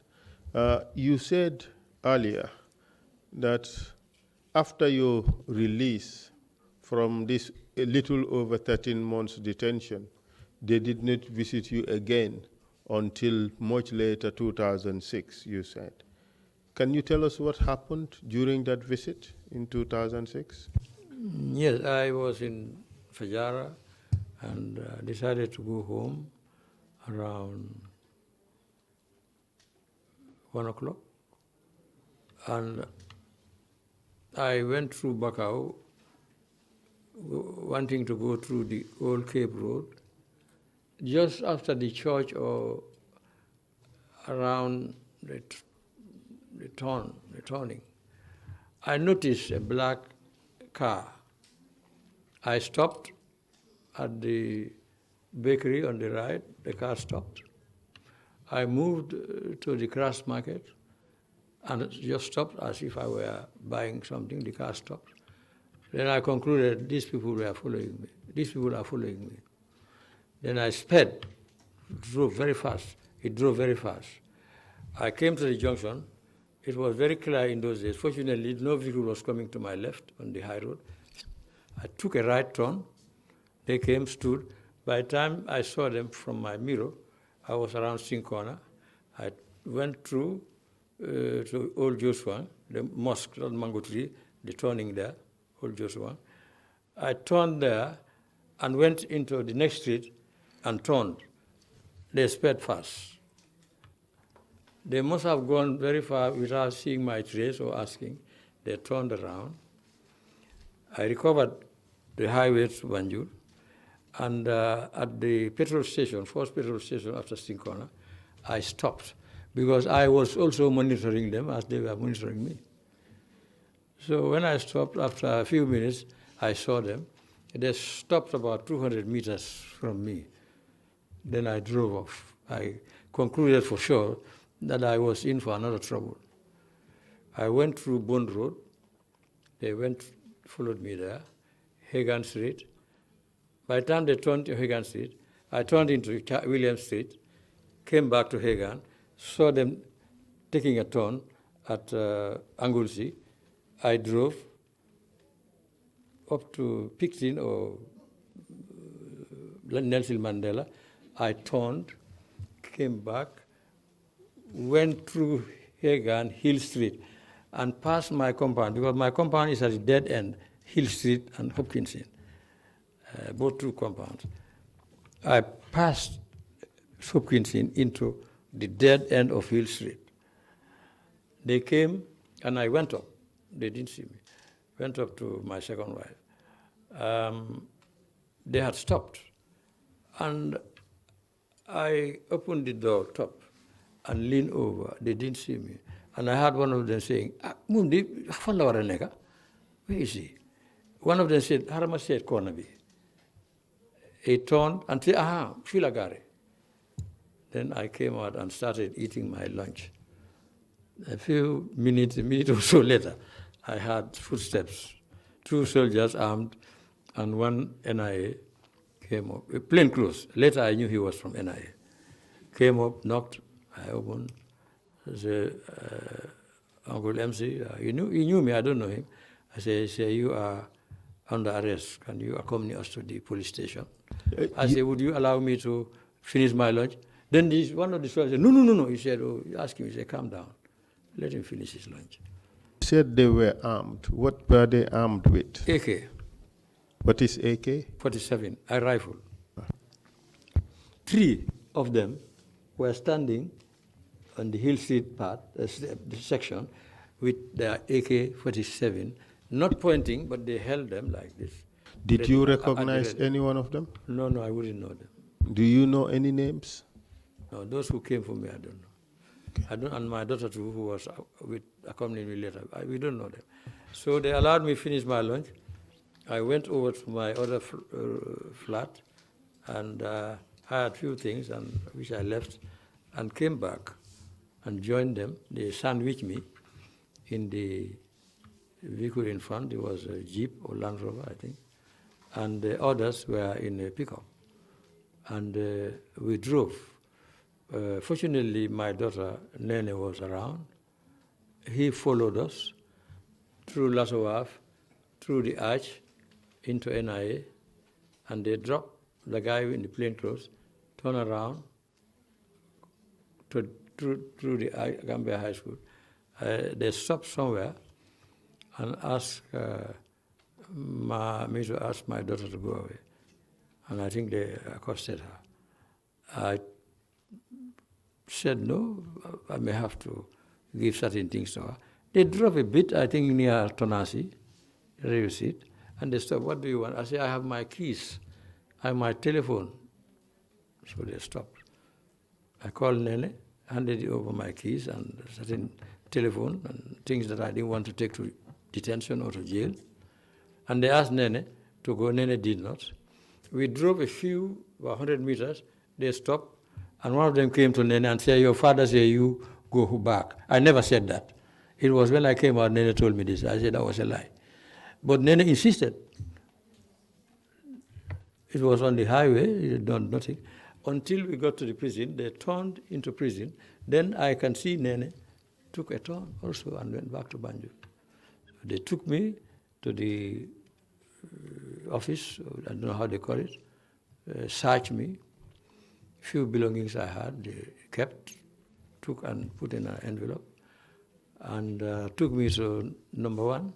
A: You said earlier that after your release from this a little over 13 months detention, they did not visit you again until much later, 2006, you said. Can you tell us what happened during that visit in 2006?
C: Yes, I was in Fajara and decided to go home around 1 o'clock. And I went through Bakau, wanting to go through the Old Cape Road. Just after the church or around the turning, I noticed a black car. I stopped at the bakery on the right, the car stopped. I moved to the grass market and it just stopped as if I were buying something. The car stopped. Then I concluded these people were following me. These people are following me. Then I sped, drove very fast. It drove very fast. I came to the junction. It was very clear in those days. Fortunately, no vehicle was coming to my left on the high road. I took a right turn. They came, stood. By the time I saw them from my mirror, I was around Sincona. I went through to Old Joshua, the mosque, not Mango Tree, the turning there, Old Joshua. I turned there and went into the next street and turned. They sped fast. They must have gone very far without seeing my trace or asking. They turned around. I recovered the highway to Banjul. And at the petrol station, first petrol station after Sincona, I stopped because I was also monitoring them as they were monitoring me. So when I stopped, after a few minutes, I saw them. They stopped about 200 meters from me. Then I drove off. I concluded for sure that I was in for another trouble. I went through Bond Road. They followed me there, Hagan Street. By the time they turned to Hagan Street, I turned into William Street, came back to Hagan, saw them taking a turn at Anglesey. I drove up to Picton or Nelson Mandela. I turned, came back, went through Hagan, Hill Street, and passed my compound, because my compound is at the dead end, Hill Street and Hopkinson, both two compounds. I passed Hopkinson into the dead end of Hill Street. They came, and I went up. They didn't see me. Went up to my second wife. They had stopped, and I opened the door top and leaned over. They didn't see me. And I heard one of them saying, Mundi, where is he? One of them said, Harama said, Kornabi. He turned and said, Filagare. Then I came out and started eating my lunch. A minute or so later, I heard footsteps. Two soldiers armed and one NIA came up, plain clothes. Later I knew he was from NIA. Came up, knocked, I opened. I said, Uncle MC, he knew me, I don't know him. I said, you are under arrest. Can you accompany us to the police station? I said, would you allow me to finish my lunch? Then one of the soldiers said, no. He said, ask him. He said, calm down. Let him finish his lunch.
A: You said they were armed. What were they armed with?
C: AK.
A: What is AK?
C: 47, a rifle. 3 of them were standing on the Hill Street part, the section, with their AK-47, not pointing, but they held them like this.
A: Did you recognize any one of them?
C: No, I wouldn't know them.
A: Do you know any names?
C: No, those who came for me, I don't know. Okay. I don't, and my daughter too, who was accompanying me later, we don't know them. So they allowed me finish my lunch. I went over to my other flat and had a few things, which I left, and came back and joined them. They sandwiched me in the vehicle in front. It was a Jeep or Land Rover, I think. And the others were in a pickup. And we drove. Fortunately, my daughter, Nene, was around. He followed us through Lasowaf, through the arch, into NIA, and they dropped the guy in the plain clothes, turned around through the Gambia High School. They stopped somewhere and asked me to ask my daughter to go away. And I think they accosted her. I said no, I may have to give certain things to her. They drove a bit, I think, near Tonasi, railway seat, and they stopped. What do you want? I said, I have my keys, I have my telephone. So they stopped. I called Nene, handed over my keys and certain telephone and things that I didn't want to take to detention or to jail. And they asked Nene to go. Nene did not. We drove a few, about 100 meters. They stopped, and one of them came to Nene and said, "Your father said you go back." I never said that. It was when I came out, Nene told me this. I said that was a lie. But Nene insisted. It was on the highway, he had done nothing. Until we got to the prison, they turned into prison. Then I can see Nene took a turn also and went back to Banjul. They took me to the office, I don't know how they call it, searched me. Few belongings I had, they kept, took and put in an envelope, and took me to number one.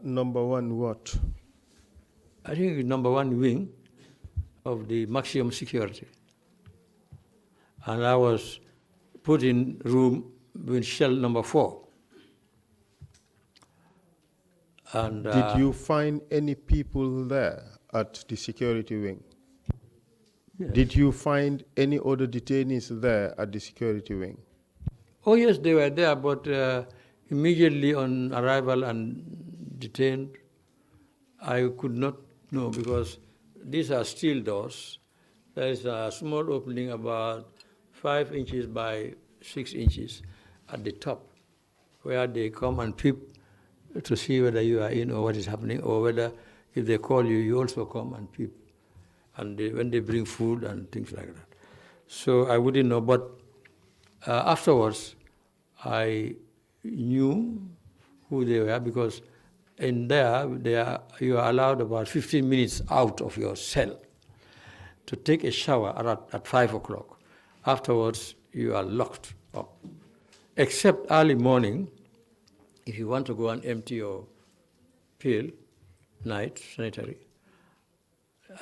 A: Number one what?
C: I think number one wing of the maximum security. And I was put in room with cell number 4. And
A: Did you find any people there at the security wing?
C: yes.
A: Did you find any other detainees there at the security wing?
C: Oh yes, they were there, but immediately on arrival and detained, I could not know because these are steel doors. There is a small opening about 5 inches by 6 inches at the top, where they come and peep to see whether you are in or what is happening, or whether if they call you, you also come and peep. And when they bring food and things like that. So I wouldn't know, but afterwards, I knew who they were because in there, you are allowed about 15 minutes out of your cell to take a shower at 5 o'clock. Afterwards, you are locked up. Except early morning, if you want to go and empty your pill, night, sanitary.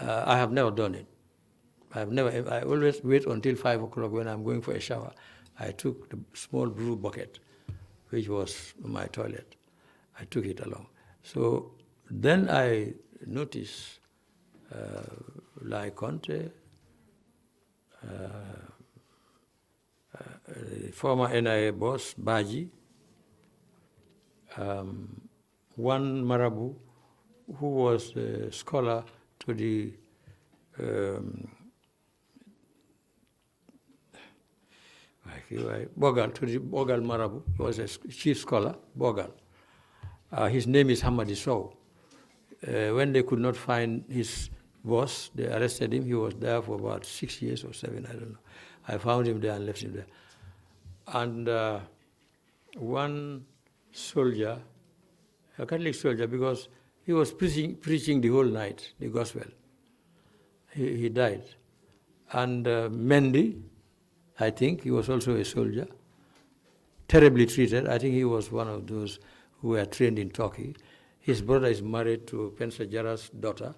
C: I have never done it. I always wait until 5 o'clock when I'm going for a shower. I took the small blue bucket, which was my toilet. I took it along. So then I noticed Lai Conte, the former NIA boss, Baji, one Marabu, who was a scholar to the Bogal, to the Bogal Marabu. He was a chief scholar, Bogal. His name is Hamadi Sow. When they could not find his boss, they arrested him. He was there for about 6 years or 7, I don't know. I found him there and left him there. And one soldier, a Catholic soldier, because he was preaching the whole night, the gospel. He died. And Mendy, I think, he was also a soldier, terribly treated. I think he was one of those who were trained in Turkey. His brother is married to Pensa Jara's daughter,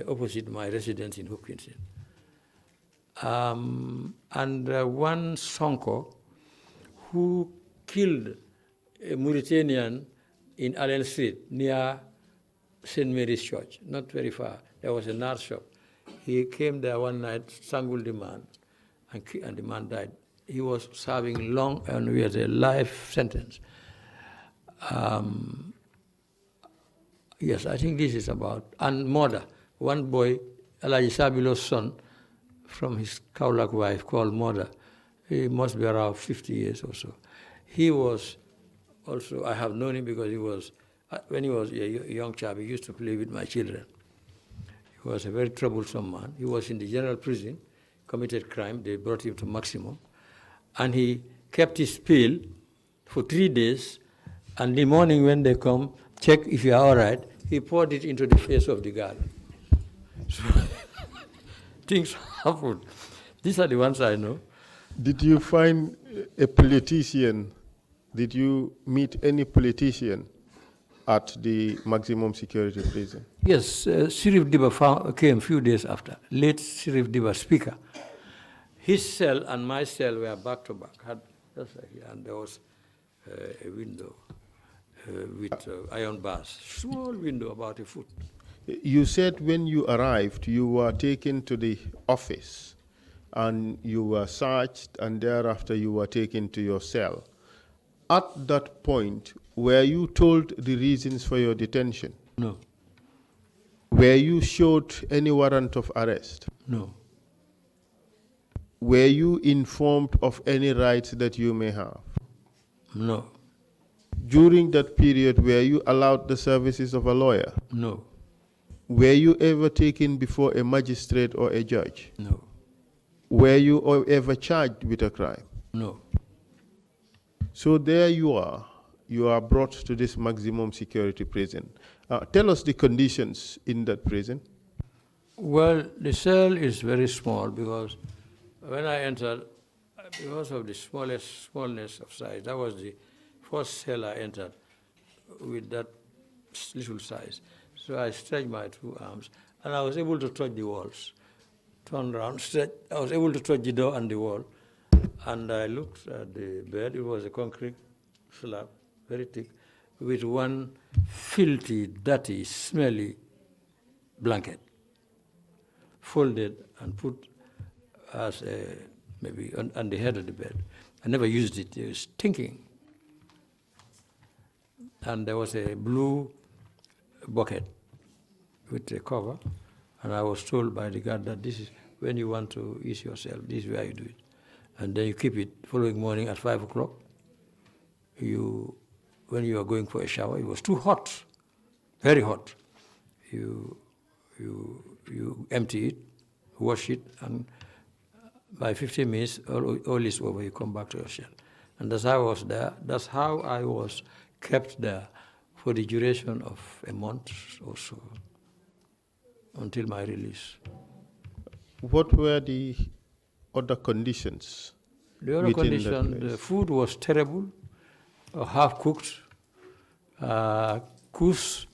C: opposite my residence in Hopkinton. And one Sonko who killed a Mauritanian in Allen Street near St. Mary's Church, not very far. There was a nurse shop. He came there one night, strangled the man, and the man died. He was serving long, and we had a life sentence. Yes, I think this is about, and murder. One boy, Elijah Sabilo's son, from his Kaulak wife called Murder. He must be around 50 years or so. He was also, I have known him because he was, when he was a young chap, he used to play with my children. He was a very troublesome man. He was in the general prison, committed crime. They brought him to maximum. And he kept his pill for 3 days. And in the morning when they come, check if you are all right, he poured it into the face of the guard. So things happen. These are the ones I know.
A: Did you find a politician? Did you meet any politician at the maximum security prison?
C: Yes, Sirif Diba came a few days after. Late Sirif Diba, speaker. His cell and my cell were back to back. Just like here, and there was a window with iron bars. Small window, about a foot.
A: You said when you arrived, you were taken to the office and you were searched, and thereafter you were taken to your cell. At that point, were you told the reasons for your detention?
C: No.
A: Were you showed any warrant of arrest?
C: No.
A: Were you informed of any rights that you may have?
C: No.
A: During that period, were you allowed the services of a lawyer?
C: No.
A: Were you ever taken before a magistrate or a judge?
C: No.
A: Were you ever charged with a crime?
C: No.
A: So there you are. You are brought to this maximum security prison. Tell us the conditions in that prison.
C: Well, the cell is very small because when I entered, because of the smallness of size, that was the first cell I entered with that little size. So I stretched my two arms, and I was able to touch the walls. Turned around, stretched. I was able to touch the door and the wall. And I looked at the bed. It was a concrete slab, very thick, with one filthy, dirty, smelly blanket, folded and put as maybe on the head of the bed. I never used it. It was stinking. And there was a blue bucket with a cover, and I was told by the guard that this is when you want to ease yourself, this is where you do it. And then you keep it following morning at 5 o'clock. When you are going for a shower, it was too hot, very hot. You empty it, wash it, and by 15 minutes, all is over. You come back to your cell. And that's how I was there. That's how I was kept there for the duration of a month or so, until my release.
A: What were the other conditions?
C: The other condition, the food was terrible, half cooked. Coos,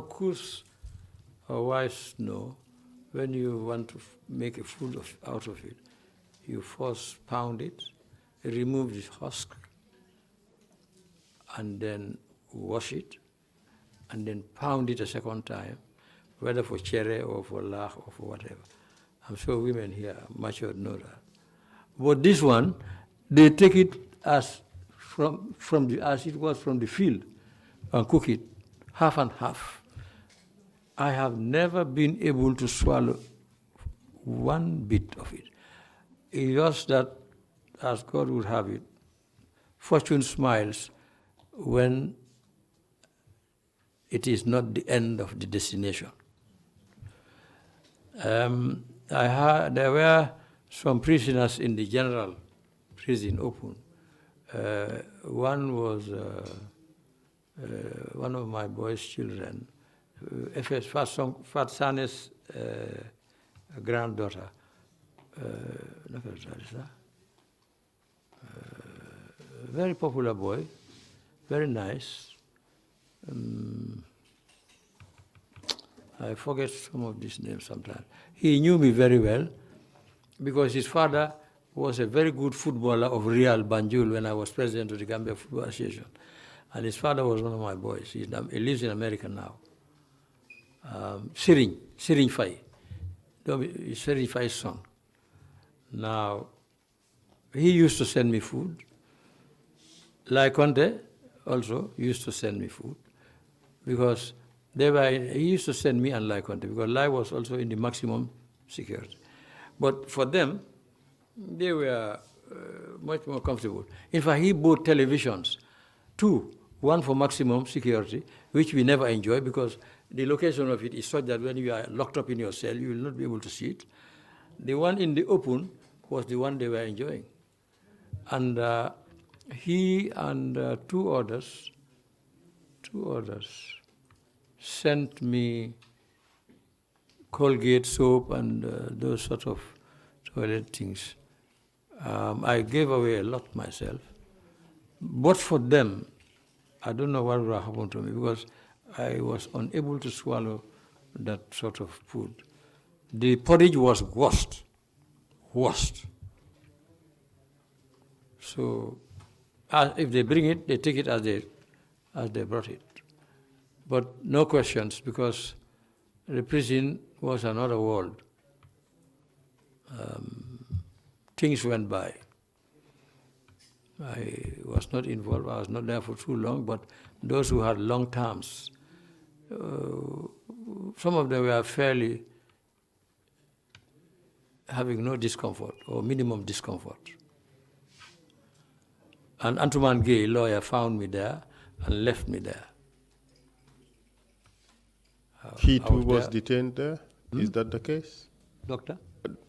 C: coos, our wives know, when you want to make a food out of it, you first pound it, remove the husk, and then wash it, and then pound it a second time, whether for cherry or for lach or for whatever. I'm sure women here matured know that. But this one, they take it as as it was from the field and cook it half and half. I have never been able to swallow one bit of it. It's just that, as God would have it, fortune smiles when it is not the end of the destination. There were some prisoners in the general prison open. One was one of my boys' children, Fatsane's granddaughter. Very popular boy, very nice. I forget some of these names sometimes. He knew me very well because his father was a very good footballer of Real Banjul when I was president of the Gambia Football Association. And his father was one of my boys. He lives in America now. Sirin Fai. Sirin Fai's son. Now, he used to send me food. Lai Conte also used to send me food because he used to send me and Lai Conte because Lai was also in the maximum security. But for them, they were much more comfortable. In fact, he bought televisions, two, one for maximum security, which we never enjoy because the location of it is such that when you are locked up in your cell, you will not be able to see it. The one in the open was the one they were enjoying. And he and two others sent me Colgate soap and those sort of toilet things. I gave away a lot myself. But for them, I don't know what would have happened to me because I was unable to swallow that sort of food. The porridge was worst. So if they bring it, they take it as they brought it. But no questions because the prison was another world. Things went by. I was not involved. I was not there for too long, but those who had long terms, some of them were fairly having no discomfort or minimum discomfort. And Antuman Gay, lawyer, found me there and left me there.
A: He
C: I
A: too was
C: there.
A: detained there? Is that the case?
C: Doctor?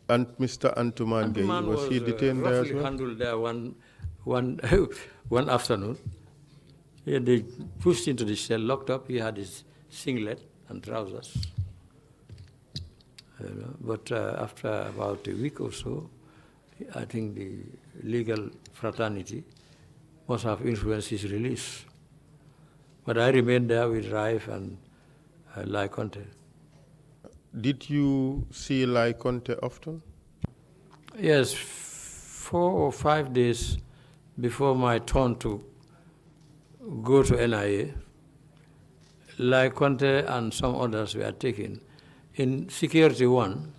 A: And Mr. Antuman Gay, was he detained there as
C: roughly
A: well?
C: handled there one afternoon. They pushed into the cell, locked up. He had his singlet and trousers. But after about a week or so, I think the legal fraternity must have influenced his release. But I remained there with Raif and Lai Conte.
A: Did you see Lai Conte often?
C: Yes, 4 or 5 days before my turn to go to NIA, Lai Conte and some others were taken. In Security 1,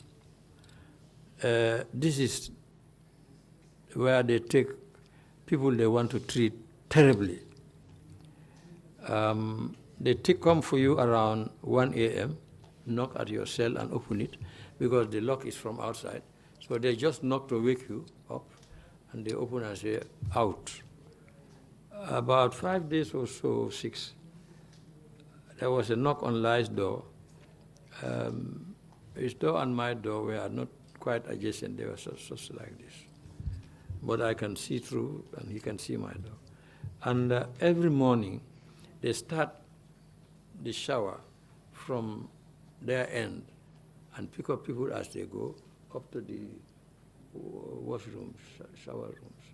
C: this is where they take people they want to treat terribly. They come for you around 1 a.m., knock at your cell and open it, because the lock is from outside. So they just knock to wake you up, and they open and say, out. About 5 days or so, 6, there was a knock on Lai's door. His door and my door were not quite adjacent. They were just like this. But I can see through, and he can see my door. And every morning, they start the shower from their end and pick up people as they go up to the washrooms, shower rooms.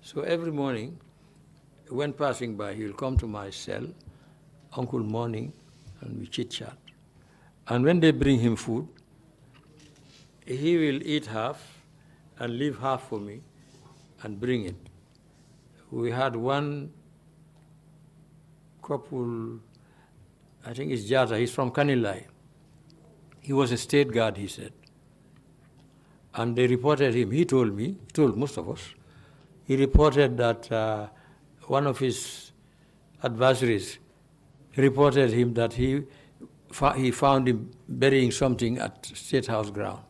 C: So every morning, when passing by, he'll come to my cell, Uncle Morning, and we chit-chat. And when they bring him food, he will eat half and leave half for me and bring it. We had one couple, I think it's Jata, he's from Kanilai. He was a state guard, he said. And they reported him, he told me, he told most of us, he reported that one of his adversaries reported him that he found him burying something at State House ground.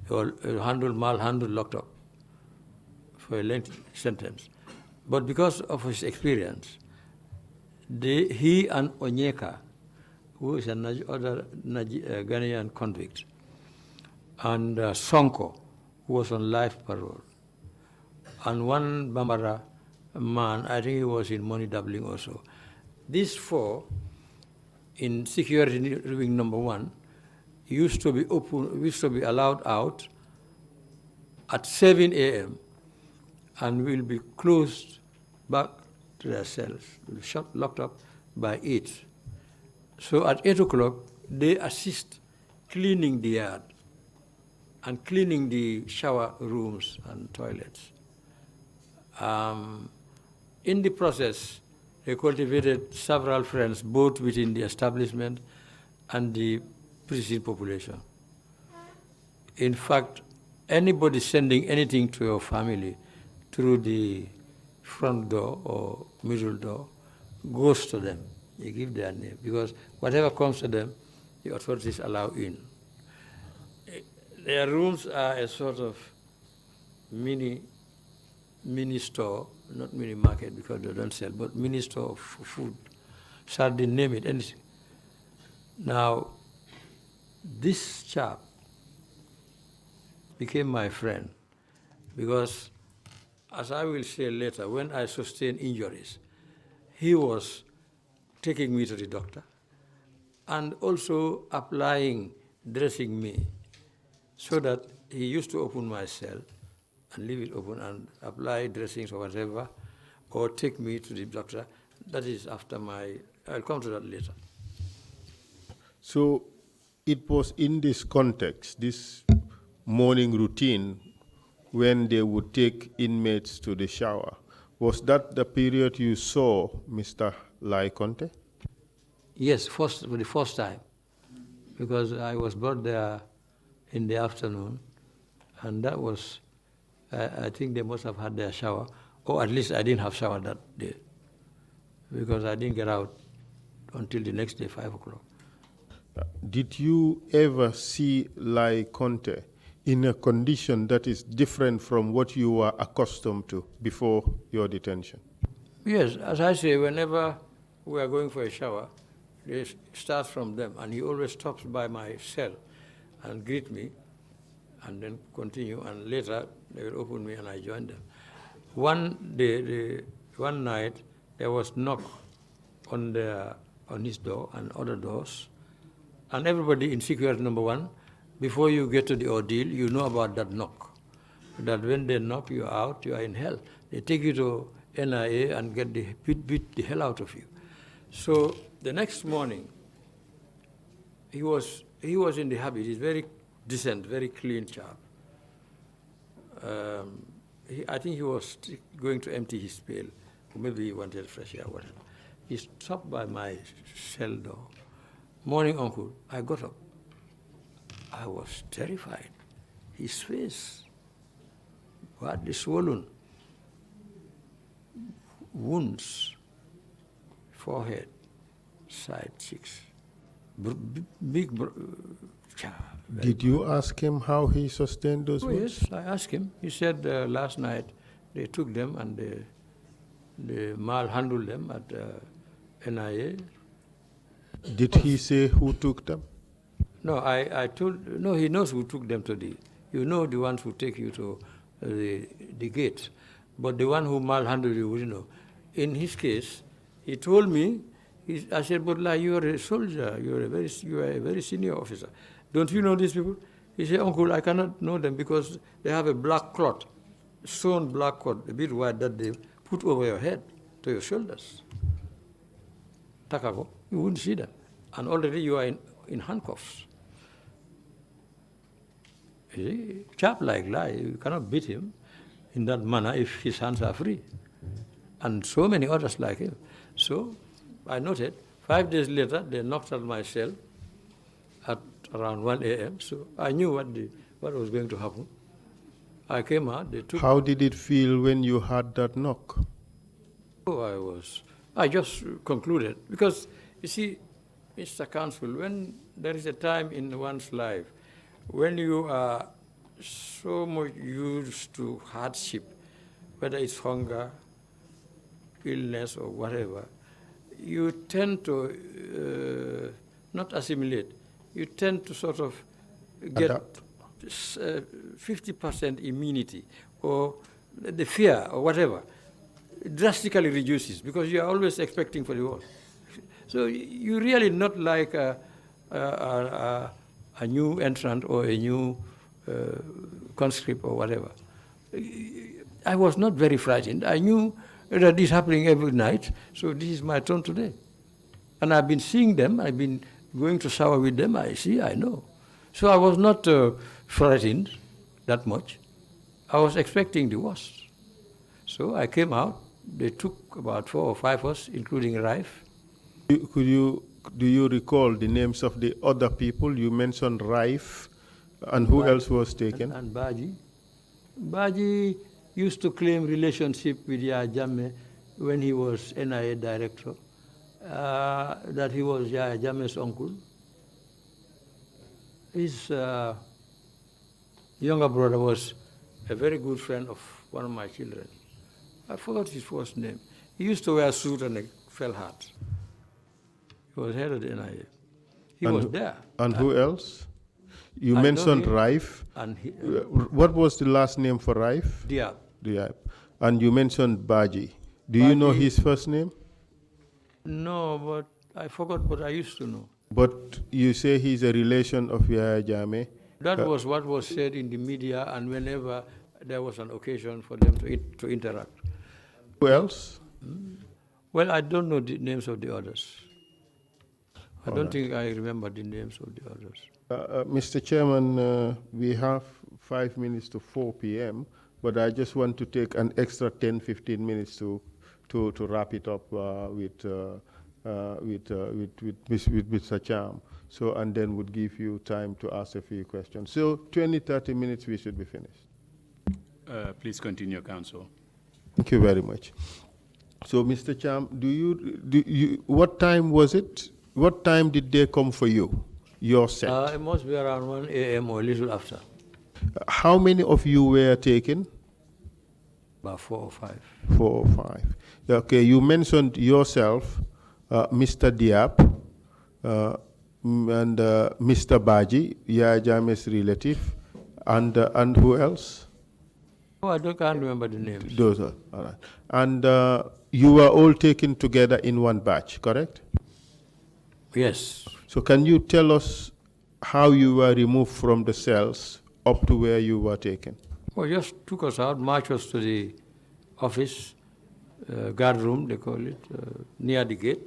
C: He was malhandled, locked up for a lengthy sentence. But because of his experience, he and Onyeka, who is another Ghanaian convict, and Sonko, who was on life parole, and one Bambara man, I think he was in money doubling also. These 4, in security wing number 1, used to be allowed out at 7 a.m. and will be closed back to their cells, locked up by 8. So at 8 o'clock, they assist cleaning the yard and cleaning the shower rooms and toilets. In the process, they cultivated several friends, both within the establishment and the prison population. In fact, anybody sending anything to your family through the front door or middle door goes to them. You give their name, because whatever comes to them, the authorities allow in. Their rooms are a sort of mini store, not mini market because they don't sell, but mini store for food. Sardine, name it, anything. Now, this chap became my friend because, as I will say later, when I sustained injuries, he was taking me to the doctor and also dressing me, so that he used to open my cell and leave it open and apply dressings or whatever, or take me to the doctor. That is after I'll come to that later.
A: So it was in this context, this morning routine, when they would take inmates to the shower. Was that the period you saw Mr. Lai Conte?
C: Yes, for the first time, because I was brought there in the afternoon, and that was, I think they must have had their shower, or at least I didn't have shower that day, because I didn't get out until the next day, 5 o'clock.
A: Did you ever see Lai Conte in a condition that is different from what you were accustomed to before your detention?
C: Yes, as I say, whenever we are going for a shower, it starts from them, and he always stops by my cell and greet me, and then continue, and later they will open me and I join them. One night, there was knock on his door and other doors, and everybody in security number 1, before you get to the ordeal, you know about that knock. That when they knock you out, you are in hell. They take you to NIA and beat the hell out of you. So the next morning, he was in the habit. He's very decent, very clean chap. I think he was going to empty his pail, or maybe he wanted fresh air, whatever. He stopped by my cell door. Morning, uncle. I got up. I was terrified. His face, badly swollen, wounds, forehead, side cheeks, big.
A: Did you ask him how he sustained those wounds?
C: Yes, I asked him. He said last night they took them and they malhandled them at NIA.
A: Did he say who took them?
C: No, no, he knows who took them to the ones who take you to the gate. But the one who malhandled you, you know. In his case, he told me, I said, but like, you are a soldier, you are a very senior officer. Don't you know these people? He said, uncle, I cannot know them because they have a black cloth, sewn black cloth, a bit wide, that they put over your head to your shoulders. Takako, you wouldn't see them. And already you are in handcuffs. You see, chap like Lai, you cannot beat him in that manner if his hands are free. And so many others like him. So I noted, 5 days later, they knocked at my cell at around 1 a.m. So I knew what was going to happen. I came out, they took...
A: How did it feel when you had that knock?
C: Oh, I just concluded. Because, you see, Mr. Counsel, when there is a time in one's life when you are so much used to hardship, whether it's hunger, illness, or whatever, you tend to not assimilate. You tend to sort of get 50% immunity, or the fear, or whatever. It drastically reduces because you are always expecting for the worst. So you really not like a new entrant or a new conscript or whatever. I was not very frightened. I knew that this is happening every night, so this is my turn today. And I've been seeing them, I've been going to shower with them, I know. So I was not frightened that much. I was expecting the worst. So I came out, they took about 4 or 5 of us, including Raif.
A: Do you recall the names of the other people? You mentioned Raif, and who else was taken?
C: And Baji. Baji used to claim relationship with Yaya Jammeh when he was NIA director, that he was Yaya Jammeh's uncle. His younger brother was a very good friend of one of my children. I forgot his first name. He used to wear a suit and a felt hat. He was head of the NIA. He was there.
A: And who else? You mentioned Raif.
C: And
A: what was the last name for Raif?
C: Diab.
A: Diab. And you mentioned Baji. Do you know his first name?
C: No, but I forgot, but I used to know.
A: But you say he's a relation of Yaya Jammeh.
C: That was what was said in the media, and whenever there was an occasion for them to interact.
A: Who else?
C: Well, I don't know the names of the others. I don't think I remember the names of the others.
A: Mr. Chairman, we have 5 minutes to 4 p.m., but I just want to take an extra 10, 15 minutes to wrap it up with Mr. Cham. So, and then would give you time to ask a few questions. So 20, 30 minutes, we should be finished.
B: Please continue, Counsel.
A: Thank you very much. So, Mr. Cham, what time was it? What time did they come for you, your set?
C: It must be around 1 a.m. or a little after,
A: How many of you were taken?
C: about 4 or 5.
A: 4 or 5. Okay, you mentioned yourself, Mr. Diab, and Mr. Baji, Yaya Jame's relative, and who else?
C: Oh, can't remember the names.
A: Those are, all right. And you were all taken together in one batch, correct?
C: Yes.
A: So can you tell us how you were removed from the cells up to where you were taken?
C: Well, just took us out, marched us to the office, guard room, they call it, near the gate,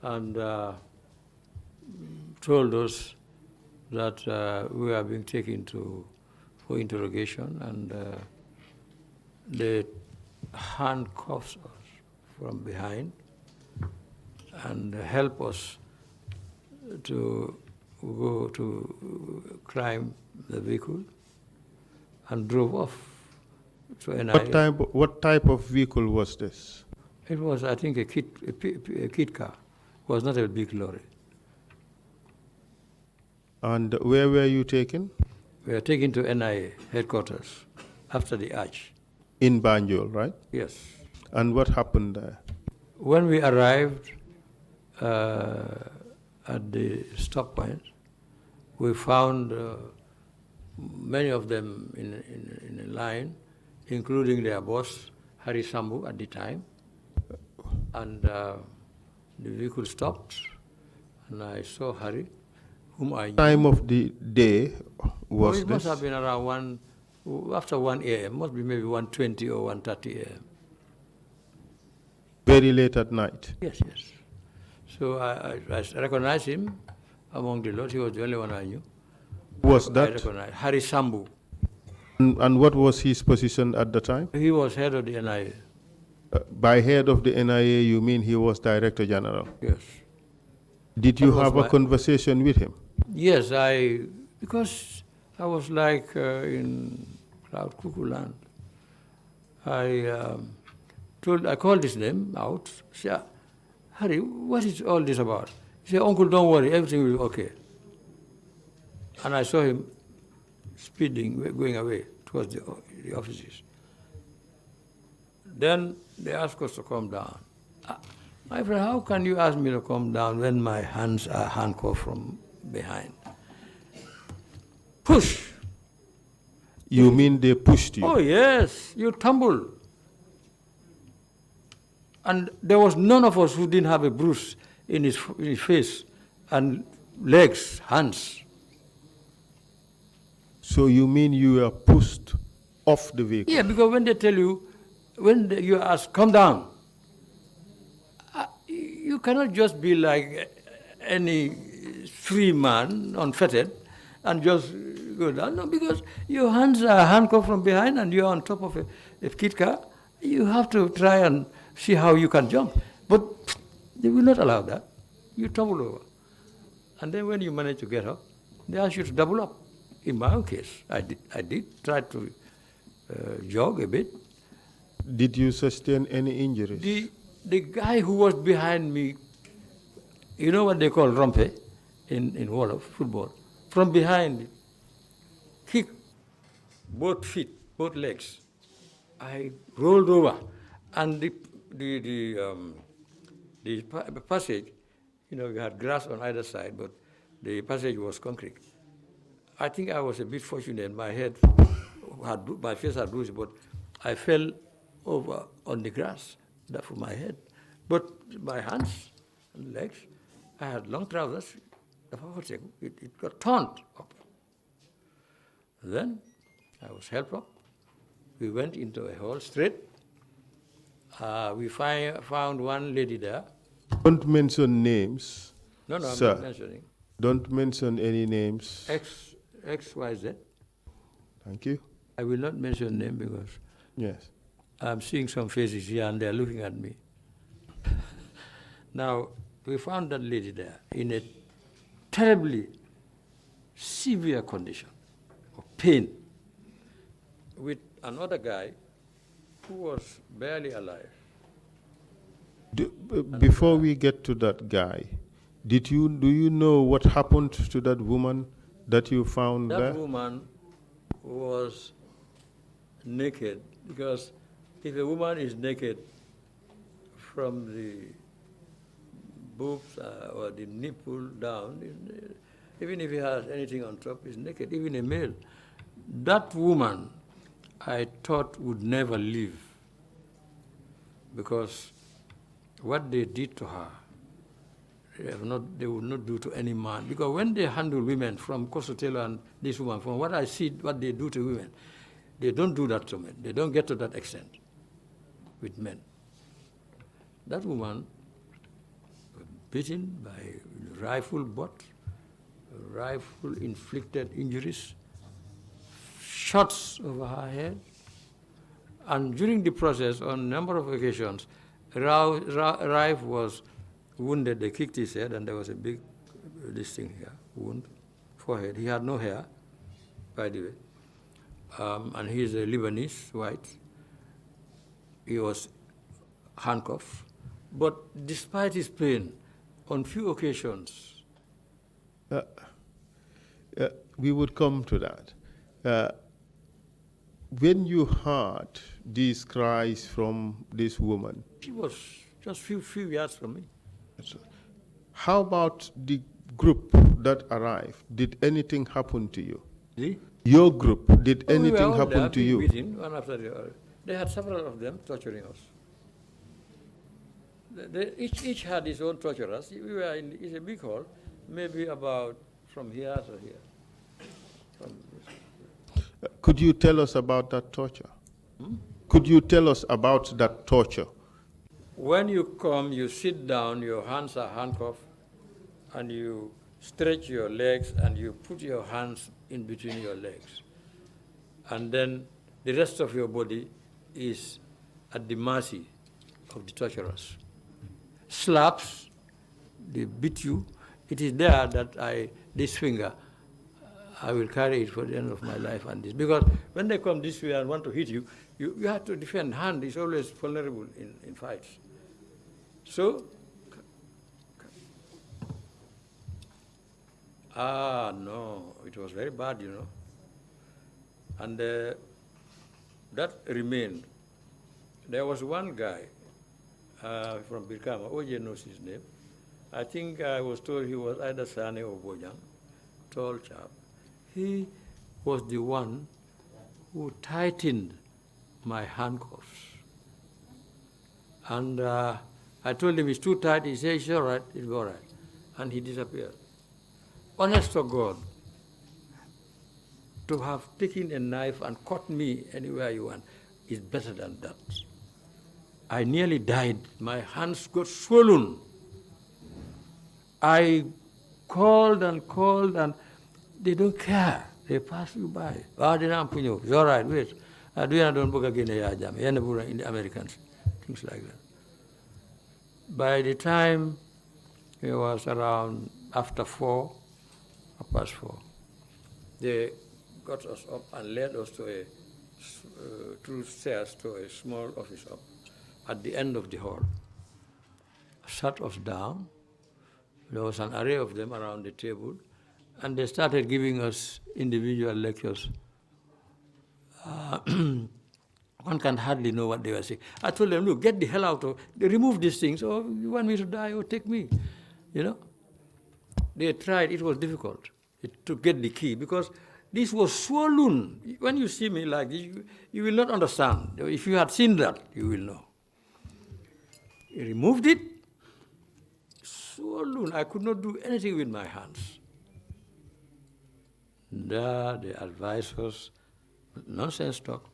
C: and told us that we are being taken for interrogation, and they handcuffed us from behind and help us to go to climb the vehicle and drove off to NIA.
A: What type of vehicle was this?
C: It was, I think, a kit car. It was not a big lorry.
A: And where were you taken?
C: We were taken to NIA headquarters after the arch.
A: In Banjul, right?
C: Yes.
A: And what happened there?
C: When we arrived at the stop point, we found many of them in a line, including their boss, Hari Sambu, at the time. And the vehicle stopped, and I saw Hari, whom I knew.
A: Time of the day was
C: it must
A: this?
C: have been around after 1 a.m., must be maybe 1:20 or 1:30 a.m.
A: Very late at night?
C: Yes, yes. So I recognized him among the lot. He was the only one I knew.
A: Who was
C: I
A: that?
C: recognized Hari Sambu.
A: And what was his position at the time?
C: He was head of the NIA.
A: By head of the NIA, you mean he was Director General?
C: Yes.
A: Did you
C: That was
A: have a
C: my-
A: conversation with him?
C: Yes, because I was like in Cloud Cuckoo Land. I called his name out. Said, Harry, what is all this about? He said, Uncle, don't worry, everything will be okay. And I saw him speeding, going away towards the offices. Then they asked us to come down. My friend, how can you ask me to come down when my hands are handcuffed from behind? Push.
A: You mean they pushed you?
C: Oh, yes, you tumble. And there was none of us who didn't have a bruise in his face and legs, hands.
A: So you mean you were pushed off the vehicle?
C: Yeah, because when they tell you, when you ask, come down, you cannot just be like any free man, unfettered, and just go down. No, because your hands are handcuffed from behind and you're on top of a kit car. You have to try and see how you can jump. But they will not allow that. You tumble over. And then when you manage to get up, they ask you to double up. In my own case, I did try to jog a bit.
A: Did you sustain any injuries?
C: The guy who was behind me, you know what they call rompe in Wolof, football? From behind, kicked both feet, both legs. I rolled over, and the passage, you know, we had grass on either side, but the passage was concrete. I think I was a bit fortunate. My face had bruised, but I fell over on the grass, that for my head. But my hands and legs, I had long trousers. It got turned up. Then I was helped up. We went into a hall straight. We found one lady there.
A: Don't mention names.
C: No, I'm
A: sir.
C: not mentioning.
A: Don't mention any names.
C: XYZ.
A: Thank you.
C: I will not mention name because
A: Yes.
C: I'm seeing some faces here and they're looking at me. Now, we found that lady there in a terribly severe condition of pain with another guy who was barely alive.
A: Before we get to that guy, do you know what happened to that woman that you found there?
C: That woman was naked, because if a woman is naked from the boobs or the nipple down, even if he has anything on top, he's naked, even a male. That woman, I thought, would never live, because what they did to her, they would not do to any man. Because when they handle women, from Kosotelo and this woman, from what I see, what they do to women, they don't do that to men. They don't get to that extent with men. That woman was beaten by rifle butt, rifle-inflicted injuries, shots over her head, and during the process, on a number of occasions, Raif was wounded. They kicked his head, and there was a big, this thing here, wound, forehead. He had no hair, by the way, and he's a Lebanese, white. He was handcuffed, but despite his pain, on few occasions.
A: We would come to that. When you heard these cries from this woman,
C: She was just few yards from me.
A: how about the group that arrived? Did anything happen to you?
C: See?
A: Your group, did
C: We were
A: anything
C: all
A: happen
C: there,
A: to you?
C: beaten, one after the other. They had several of them torturing us. Each had his own torturers. We were in it's a big hall, maybe about from here to here.
A: Could you tell us about that torture? Could you tell us about that torture?
C: When you come, you sit down, your hands are handcuffed, and you stretch your legs, and you put your hands in between your legs. And then the rest of your body is at the mercy of the torturers. Slaps, they beat you. It is there that this finger, I will carry it for the end of my life. And this, because when they come this way and want to hit you, you have to defend. Hand is always vulnerable in fights. So, no, it was very bad, you know. And that remained. There was one guy from Birkama, OJ knows his name. I think I was told he was either Sane or Bojang, tall chap. He was the one who tightened my handcuffs. And I told him it's too tight. He said, it's all right, it'll be all right. And he disappeared. Honest to God, to have taken a knife and cut me anywhere you want is better than that. I nearly died. My hands got swollen. I called, and they don't care. They pass you by. It's all right, wait. Don't book again in the Americans, things like that. By the time it was around after 4, past 4, they got us up and led us to through stairs to a small office up at the end of the hall. Sat us down. There was an array of them around the table, and they started giving us individual lectures. One can hardly know what they were saying. I told them, look, get the hell out of, they remove these things, or you want me to die, or take me, you know. They tried, it was difficult to get the key, because this was swollen. When you see me like this, you will not understand. If you had seen that, you will know. He removed it, swollen. I could not do anything with my hands. There, they advised us, nonsense talk.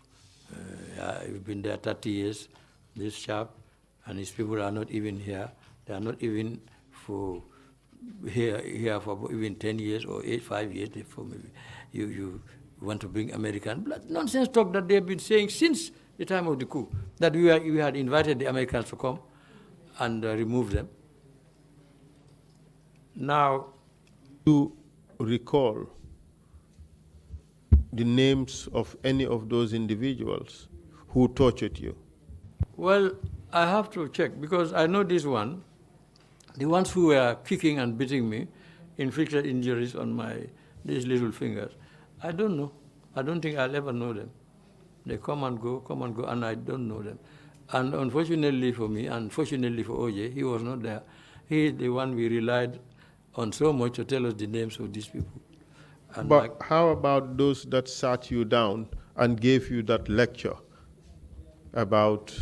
C: You've been there 30 years, this chap, and his people are not even here. They are not even here for even 10 years or 5 years. Before maybe you want to bring American blood. Nonsense talk that they have been saying since the time of the coup, that we had invited the Americans to come and remove them. Now,
A: you recall the names of any of those individuals who tortured you?
C: well, I have to check because I know this one. The ones who were kicking and beating me inflicted injuries on these little fingers. I don't know. I don't think I'll ever know them. They come and go, and I don't know them. And unfortunately for me, and fortunately for OJ, he was not there. He is the one we relied on so much to tell us the names of these people. And
A: But how about those that sat you down and gave you that lecture about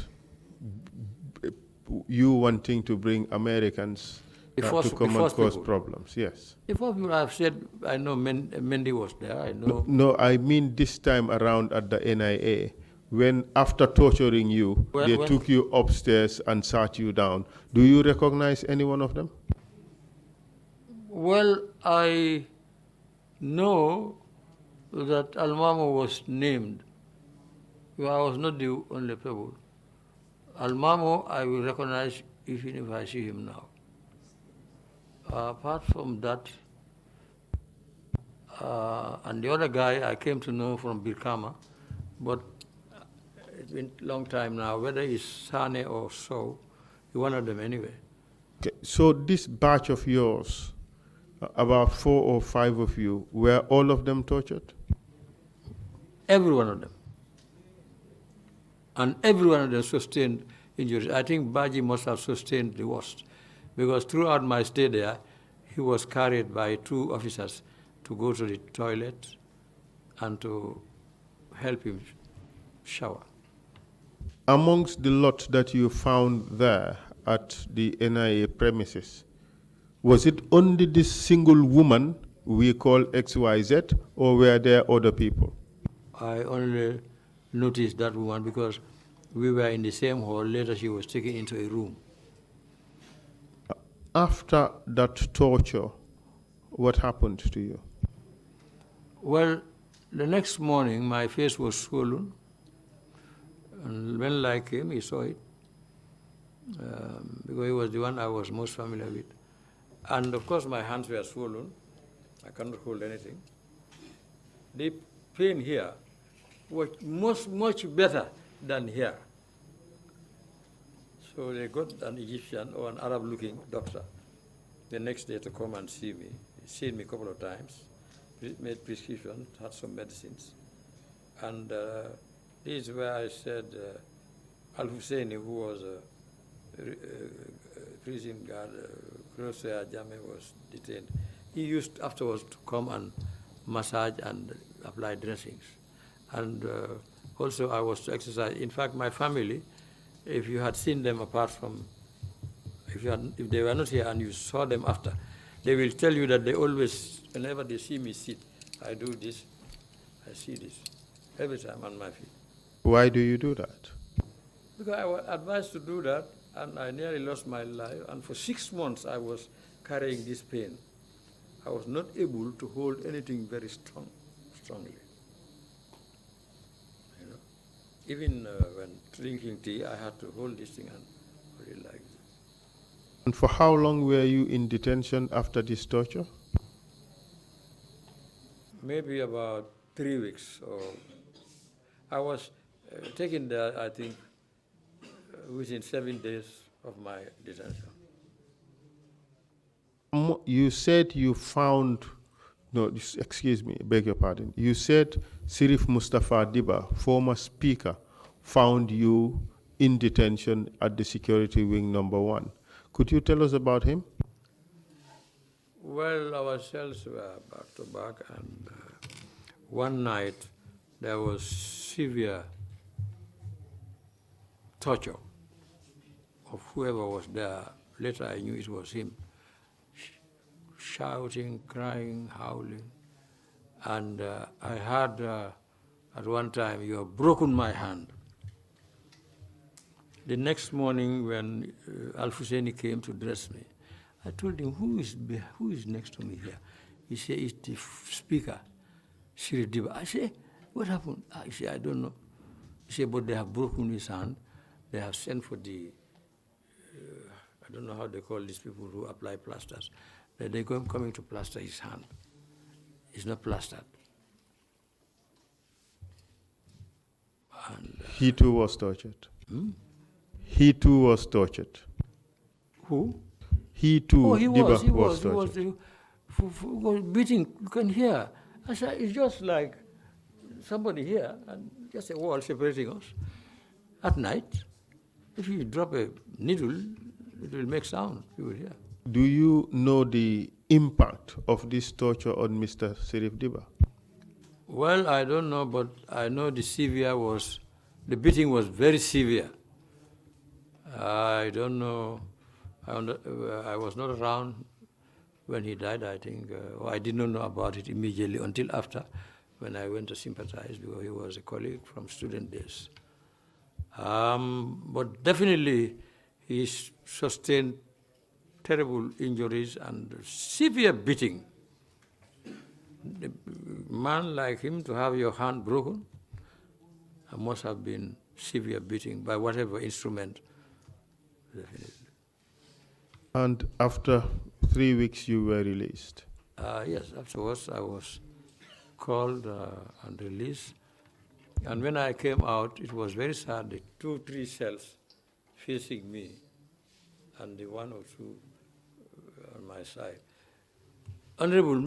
A: you wanting to bring Americans to come and cause problems? Yes.
C: The first people I've said, I know Mendy was there, I know.
A: No, I mean this time around at the NIA, when after torturing you, they took you upstairs and sat you down. Do you recognize any one of them?
C: Well, I know that Almamo was named. I was not the only people. Almamo, I will recognize even if I see him now. Apart from that, and the other guy I came to know from Birkama, but it's been a long time now, whether it's Sane or so, one of them anyway.
A: Okay. So this batch of yours, about 4 or 5 of you, were all of them tortured?
C: Every one of them. And every one of them sustained injuries. I think Baji must have sustained the worst, because throughout my stay there, he was carried by 2 officers to go to the toilet and to help him shower.
A: Amongst the lot that you found there at the NIA premises, was it only this single woman we call XYZ, or were there other people?
C: I only noticed that woman because we were in the same hall. Later she was taken into a room.
A: After that torture, what happened to you?
C: Well, the next morning my face was swollen. And when I came, he saw it. Because he was the one I was most familiar with. And of course my hands were swollen. I cannot hold anything. The pain here was much better than here. So they got an Egyptian or an Arab-looking doctor the next day to come and see me. He seen me a couple of times, made prescriptions, had some medicines. And this is where I said Al-Husseini, who was a prison guard close to where Jammeh was detained, he used afterwards to come and massage and apply dressings. And also I was to exercise. In fact, my family, if you had seen them apart from, if they were not here and you saw them after, they will tell you that they always, whenever they see me sit, I do this, I see this, every time on my feet.
A: Why do you do that?
C: Because I was advised to do that, and I nearly lost my life, and for 6 months I was carrying this pain. I was not able to hold anything very strongly. You know? Even when drinking tea, I had to hold this thing and hold it like this.
A: And for how long were you in detention after this torture?
C: Maybe about 3 weeks. Or I was taken there, I think, within 7 days of my detention.
A: You said you found, no, excuse me, beg your pardon. You said Sirif Mustafa Diba, former speaker, found you in detention at the security wing number 1. Could you tell us about him?
C: Well, our cells were back to back, and one night there was severe torture of whoever was there. Later I knew it was him. Shouting, crying, howling. And I heard at one time, "You have broken my hand." The next morning when Al-Husseini came to dress me, I told him, who is next to me here? He said, it's the speaker, Sirif Diba. I said, what happened? He said, I don't know. He said, but they have broken his hand. They have sent for the, I don't know how they call these people who apply plasters. They're coming to plaster his hand. It's not plastered. And,
A: he too was tortured. He too was tortured.
C: Who?
A: He too,
C: Oh, he was
A: tortured.
C: was beating, you can hear. I said, it's just like somebody here, and just a wall separating us. At night, if you drop a needle, it will make sound, you will hear.
A: Do you know the impact of this torture on Mr. Serif Diba?
C: Well, I don't know, but I know the beating was very severe. I don't know, I was not around when he died, I think, or I did not know about it immediately until after, when I went to sympathize, because he was a colleague from student days. But definitely, he sustained terrible injuries and severe beating. A man like him to have your hand broken, must have been severe beating by whatever instrument. Definitely.
A: And after 3 weeks, you were released.
C: Yes, afterwards I was called and released. And when I came out, it was very sad. The 2-3 cells facing me, and the 1 or 2 on my side. Honorable,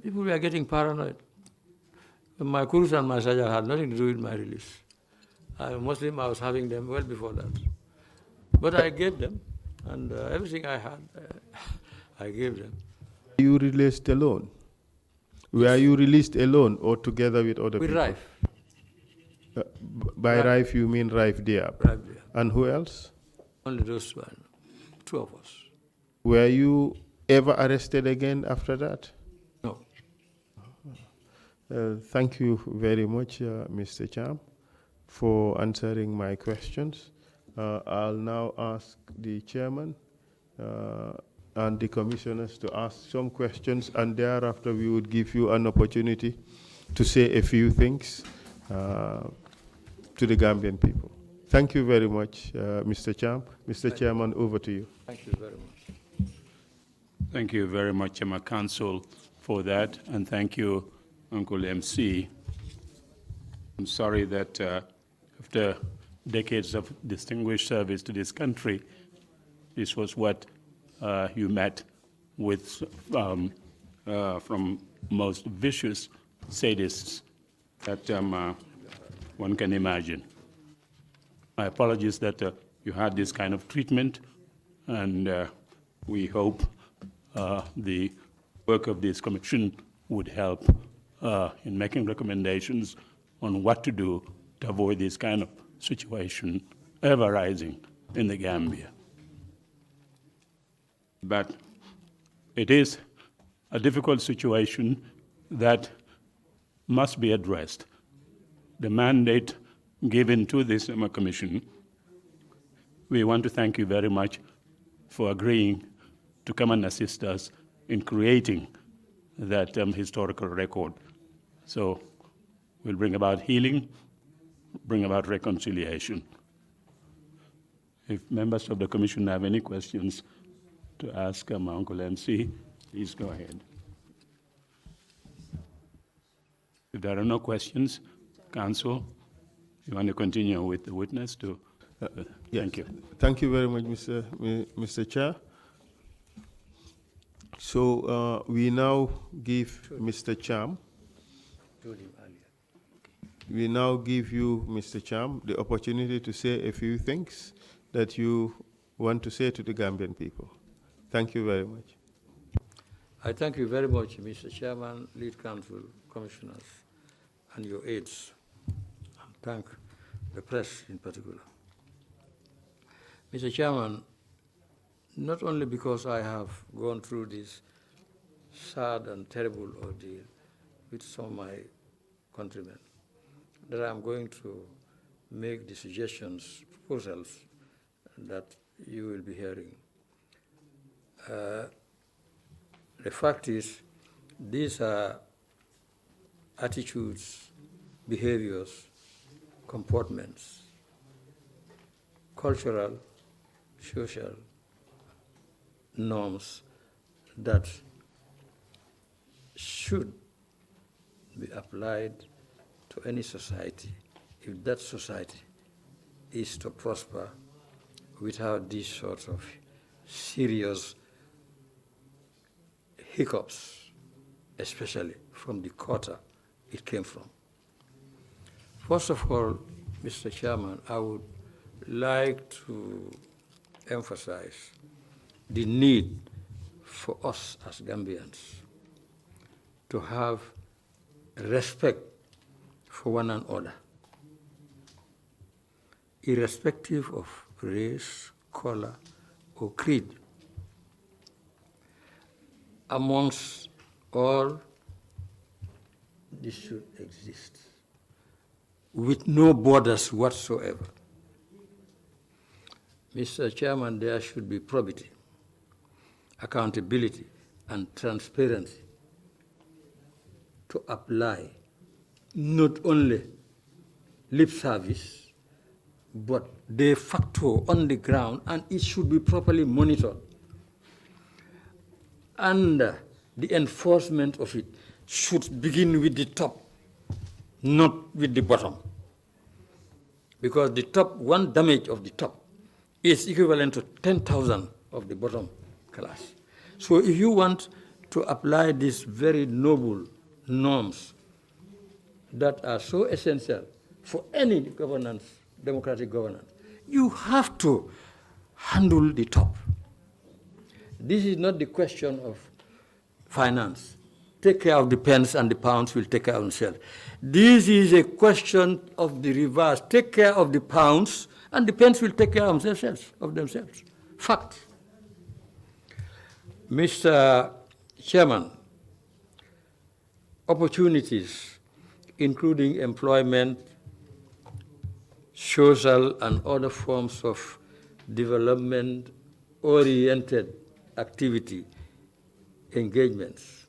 C: people were getting paranoid. My kurus and my sajal had nothing to do with my release. I'm a Muslim, I was having them well before that. But I gave them, and everything I had, I gave them.
A: You released alone? Were you released alone or together with other
C: with
A: people?
C: Raif.
A: By Raif, you mean Raif Diab?
C: Raif Diab.
A: And who else?
C: Only those 2 of us.
A: Were you ever arrested again after that?
C: No.
A: Thank you very much, Mr. Cham, for answering my questions. I'll now ask the chairman and the commissioners to ask some questions, and thereafter we would give you an opportunity to say a few things to the Gambian people. Thank you very much, Mr. Cham. Mr. Chairman, over to you.
C: Thank you very much.
B: Thank you very much, Council, for that, and thank you, Uncle MC. I'm sorry that after decades of distinguished service to this country, this was what you met with from most vicious sadists that one can imagine. My apologies that you had this kind of treatment, and we hope the work of this commission would help in making recommendations on what to do to avoid this kind of situation ever rising in the Gambia. But it is a difficult situation that must be addressed. The mandate given to this commission, we want to thank you very much for agreeing to come and assist us in creating that historical record. So we'll bring about healing, bring about reconciliation. If members of the commission have any questions to ask my Uncle MC, please go ahead. If there are no questions, Council, you want to continue with the witness to?
A: Yes.
B: Thank you.
A: Thank you very much, Mr. Chair. So we now give Mr. Cham. We now give you, Mr. Cham, the opportunity to say a few things that you want to say to the Gambian people. Thank you very much.
C: I thank you very much, Mr. Chairman, Lead Council, Commissioners, and your aides. And thank the press in particular. Mr. Chairman, not only because I have gone through this sad and terrible ordeal with some of my countrymen, that I'm going to make the suggestions, proposals that you will be hearing. The fact is, these are attitudes, behaviors, comportments, cultural, social norms that should be applied to any society if that society is to prosper without these sorts of serious hiccups, especially from the quarter it came from. First of all, Mr. Chairman, I would like to emphasize the need for us as Gambians to have respect for one another, irrespective of race, color, or creed. Amongst all, this should exist with no borders whatsoever. Mr. Chairman, there should be probity, accountability, and transparency to apply not only lip service, but de facto on the ground, and it should be properly monitored. And the enforcement of it should begin with the top, not with the bottom. Because the top, one damage of the top is equivalent to 10,000 of the bottom class. So if you want to apply these very noble norms that are so essential for any governance, democratic governance, you have to handle the top. This is not the question of finance. Take care of the pence and the pounds will take care of themselves. This is a question of the reverse. Take care of the pounds and the pence will take care of themselves. Fact. Mr. Chairman, opportunities, including employment, social and other forms of development-oriented activity, engagements,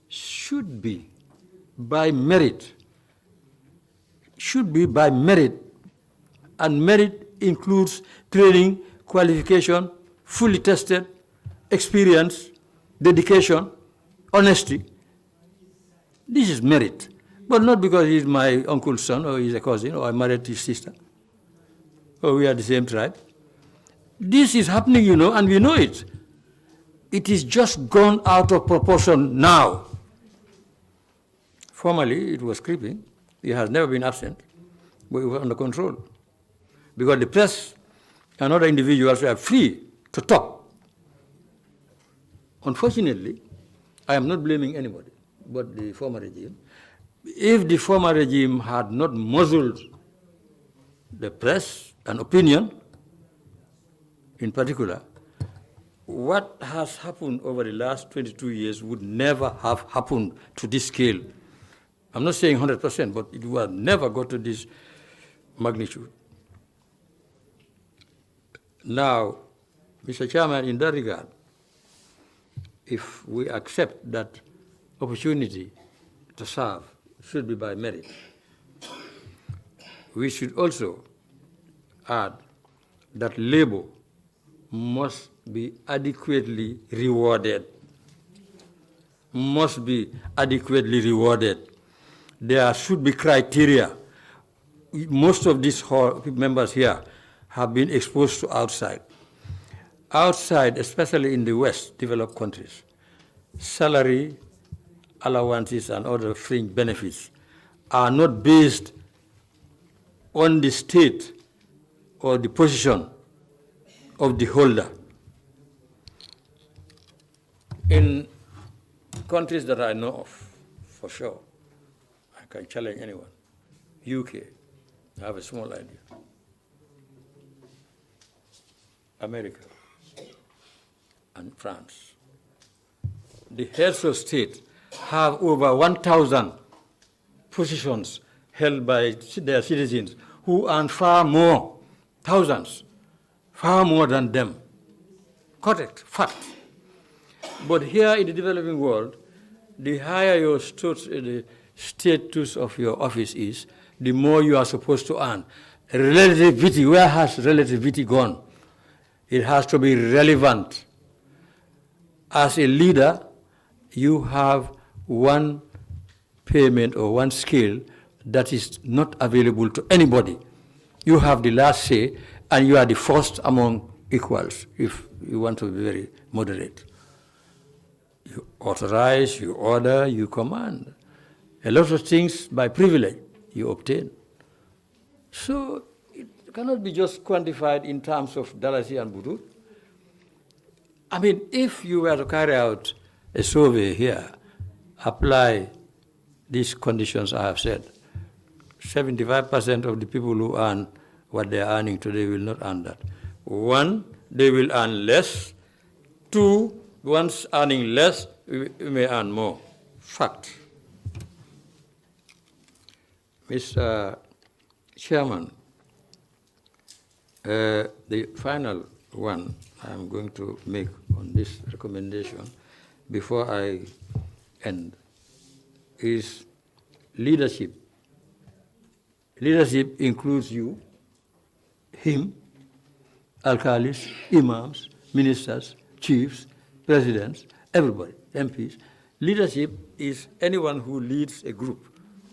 C: should be by merit, and merit includes training, qualification, fully tested, experience, dedication, honesty. This is merit, but not because he's my uncle's son or he's a cousin or I married his sister or we are the same tribe. This is happening, and we know it. It is just gone out of proportion now. Formerly, it was creeping. It has never been absent, but it was under control. Because the press and other individuals were free to talk. Unfortunately, I am not blaming anybody but the former regime. If the former regime had not muzzled the press and opinion, in particular, what has happened over the last 22 years would never have happened to this scale. I'm not saying 100%, but it would never go to this magnitude. Now, Mr. Chairman, in that regard, if we accept that opportunity to serve should be by merit, we should also add that labor must be adequately rewarded. Must be adequately rewarded. There should be criteria. Most of these members here have been exposed to outside. Outside, especially in the West, developed countries, salary, allowances, and other fringe benefits are not based on the state or the position of the holder. In countries that I know of, for sure, I can challenge anyone. UK, I have a small idea. America and France. The heads of state have over 1,000 positions held by their citizens who earn far more, thousands, far more than them. Correct, fact. But here in the developing world, the higher your the status of your office is, the more you are supposed to earn. Relativity, where has relativity gone? It has to be relevant. As a leader, you have one payment or one skill that is not available to anybody. You have the last say, and you are the first among equals, if you want to be very moderate. You authorize, you order, you command. A lot of things by privilege you obtain. So it cannot be just quantified in terms of dalasi and budut. I mean, if you were to carry out a survey here, apply these conditions I have said, 75% of the people who earn what they are earning today will not earn that. One, they will earn less. Two, once earning less, you may earn more. Fact. Mr. Chairman, the final one I'm going to make on this recommendation before I end is leadership. Leadership includes you, him, alcalis, imams, ministers, chiefs, presidents, everybody, MPs. Leadership is anyone who leads a group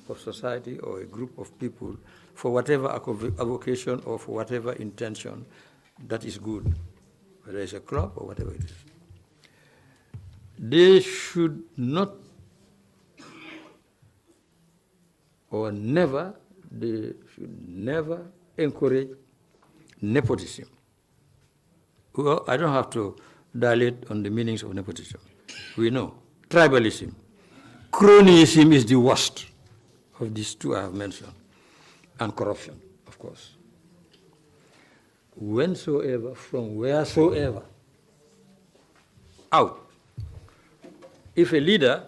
C: of society or a group of people for whatever avocation or for whatever intention that is good, whether it's a club or whatever it is. They should not or never, they should never encourage nepotism. Well, I don't have to dilate on the meanings of nepotism. We know. Tribalism. Cronyism is the worst of these two I have mentioned. And corruption, of course. Whensoever, from wheresoever, out. If a leader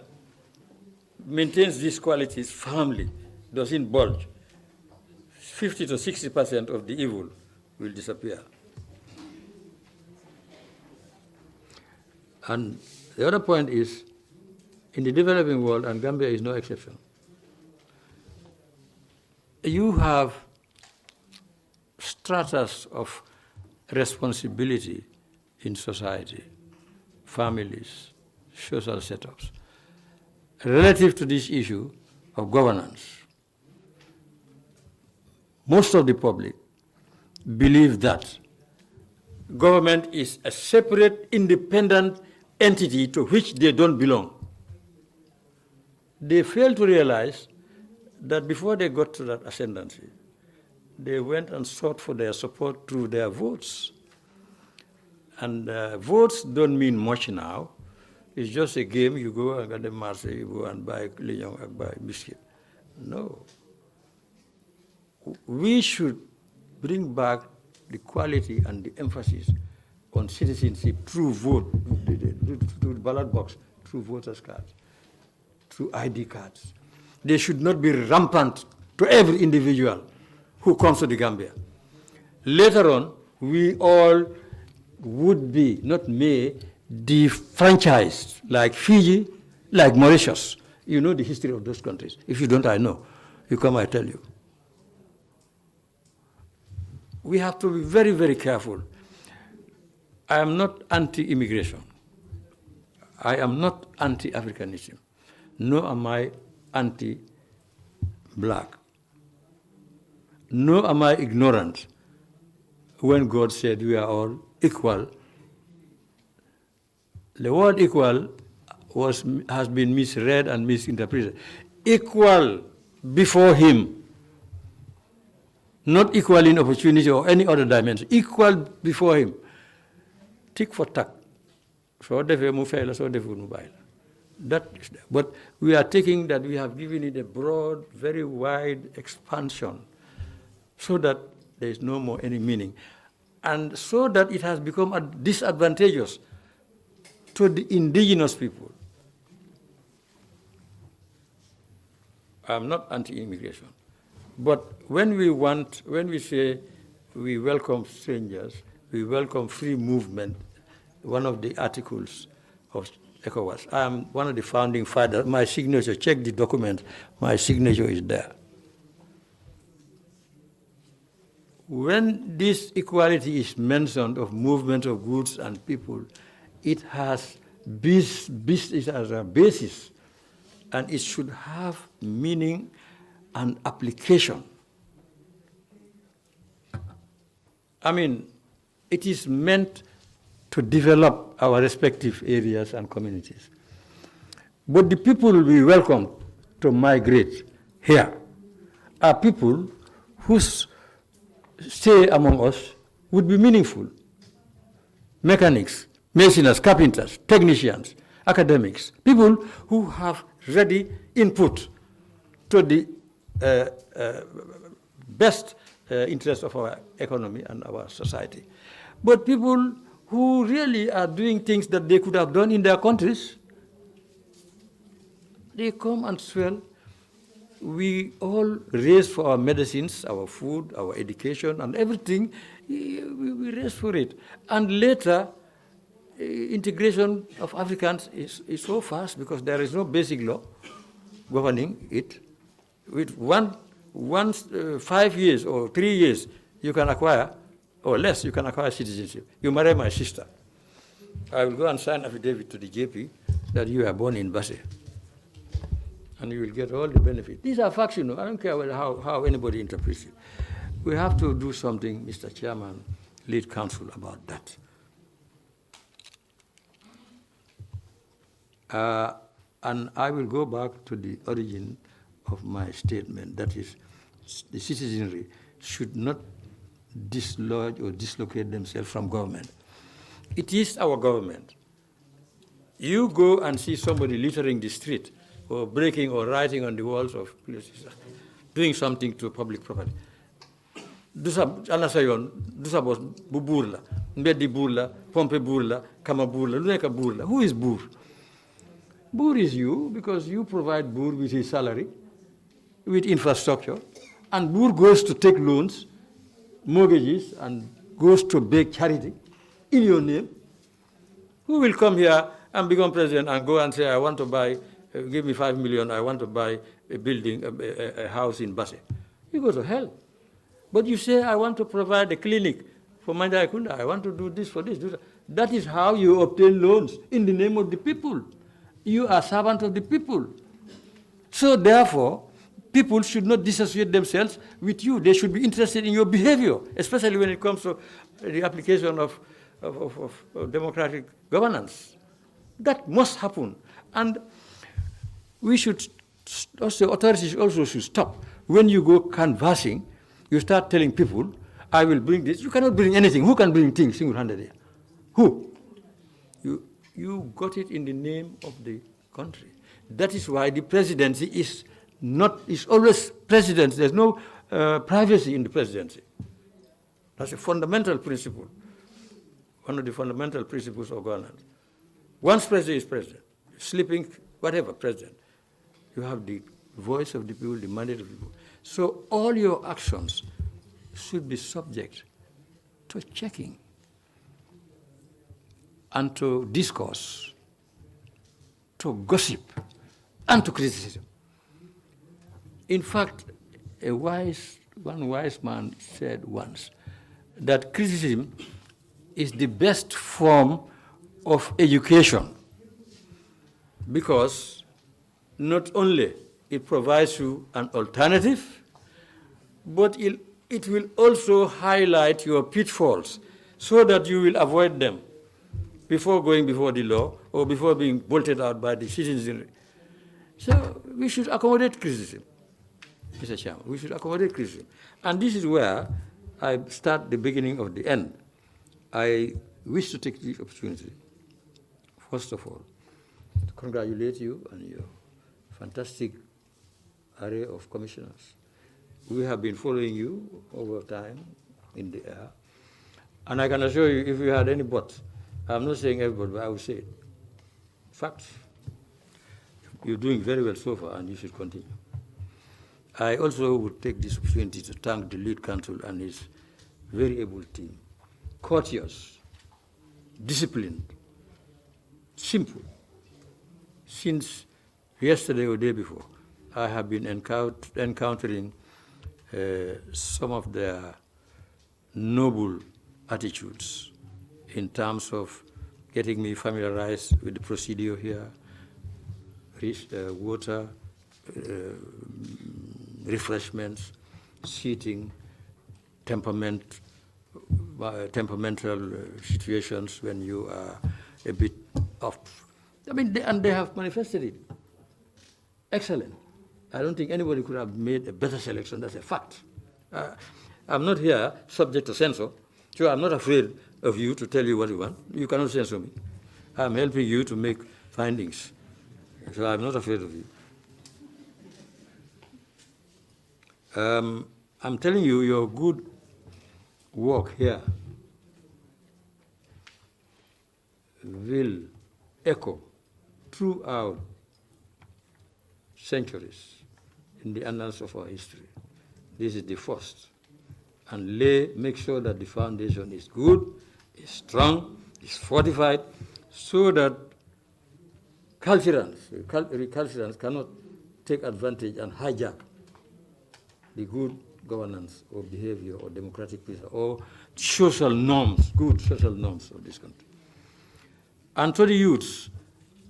C: maintains these qualities firmly, doesn't bulge, 50 to 60% of the evil will disappear. And the other point is, in the developing world, and Gambia is no exception, you have stratas of responsibility in society, families, social setups, relative to this issue of governance. Most of the public believe that government is a separate, independent entity to which they don't belong. They fail to realize that before they got to that ascendancy, they went and sought for their support through their votes. And votes don't mean much now. It's just a game. You go and get the marché, you go and buy lion and buy biscuit. No. We should bring back the quality and the emphasis on citizenship through vote, through the ballot box, through voters' cards, through ID cards. They should not be rampant to every individual who comes to the Gambia. Later on, we all would be, not may, defranchised, like Fiji, like Mauritius. You know the history of those countries. If you don't, I know. You come, I tell you. We have to be very, very careful. I am not anti-immigration. I am not anti-Africanism. Nor am I anti-black. Nor am I ignorant when God said we are all equal. The word equal has been misread and misinterpreted. Equal before him. Not equal in opportunity or any other dimension. Equal before him. Tick for tack. So defe mu fay la, so defe mu bay la. That is there. But we are taking that, we have given it a broad, very wide expansion so that there is no more any meaning. And so that it has become disadvantageous to the indigenous people. I'm not anti-immigration. But when we say we welcome strangers, we welcome free movement, one of the articles of ECOWAS. I am one of the founding fathers. My signature, check the document, my signature is there. When this equality is mentioned of movement of goods and people, it has it as a basis, and it should have meaning and application. I mean, it is meant to develop our respective areas and communities. But the people we welcome to migrate here are people whose stay among us would be meaningful. Mechanics, masons, carpenters, technicians, academics, people who have ready input to the best interest of our economy and our society. But people who really are doing things that they could have done in their countries, they come and swell. We all raise for our medicines, our food, our education, and everything. We raise for it. And later, integration of Africans is so fast because there is no basic law governing it. With 5 years or 3 years, you can acquire, or less, you can acquire citizenship. You marry my sister. I will go and sign affidavit to the JP that you are born in Basse. And you will get all the benefits. These are facts, you know. I don't care how anybody interprets it. We have to do something, Mr. Chairman, lead counsel, about that. And I will go back to the origin of my statement, that is, the citizenry should not dislodge or dislocate themselves from government. It is our government. You go and see somebody littering the street, or breaking or writing on the walls of places, doing something to public property. Dusa boss bu buur la, mbeddi buur la, pompe buur la, kama buur la, lu nekk buur la. Who is buur? Buur is you, because you provide buur with his salary, with infrastructure, and buur goes to take loans, mortgages, and goes to beg charity in your name. Who will come here and become president and go and say, I want to buy, give me 5 million, I want to buy a building, a house in Basse? You go to hell. But you say, I want to provide a clinic for Manda Ikunda, I want to do this for this, do that. That is how you obtain loans, in the name of the people. You are servant of the people. So therefore, people should not disassociate themselves with you. They should be interested in your behavior, especially when it comes to the application of democratic governance. That must happen. And we should, also, authorities also should stop. When you go canvassing, you start telling people, I will bring this. You cannot bring anything. Who can bring things single-handedly? Who? You got it in the name of the country. That is why the presidency is always presidency. There's no privacy in the presidency. That's a fundamental principle, one of the fundamental principles of governance. Once president is president, sleeping, whatever, president, you have the voice of the people, the mandate of the people. So all your actions should be subject to checking and to discourse, to gossip, and to criticism. In fact, one wise man said once that criticism is the best form of education, because not only it provides you an alternative, but it will also highlight your pitfalls so that you will avoid them before going before the law or before being bolted out by the citizenry. So we should accommodate criticism, Mr. Cham. We should accommodate criticism. And this is where I start the beginning of the end. I wish to take this opportunity, first of all, to congratulate you on your fantastic array of commissioners. We have been following you over time in the air. And I can assure you, if you had any but, I'm not saying everybody, but I will say it. Facts. You're doing very well so far, and you should continue. I also would take this opportunity to thank the lead counsel and his very able team. Courteous, disciplined, simple. Since yesterday or the day before, I have been encountering some of their noble attitudes in terms of getting me familiarized with the procedure here, water, refreshments, seating, temperamental situations when you are a bit off. I mean, and they have manifested it. Excellent. I don't think anybody could have made a better selection. That's a fact. I'm not here subject to censor, so I'm not afraid of you to tell you what you want. You cannot censor me. I'm helping you to make findings, so I'm not afraid of you. I'm telling you, your good work here will echo throughout centuries in the annals of our history. This is the first. And make sure that the foundation is good, is strong, is fortified, so that recalcitrants cannot take advantage and hijack the good governance or behavior or democratic principle or social norms, good social norms of this country. And to the youths,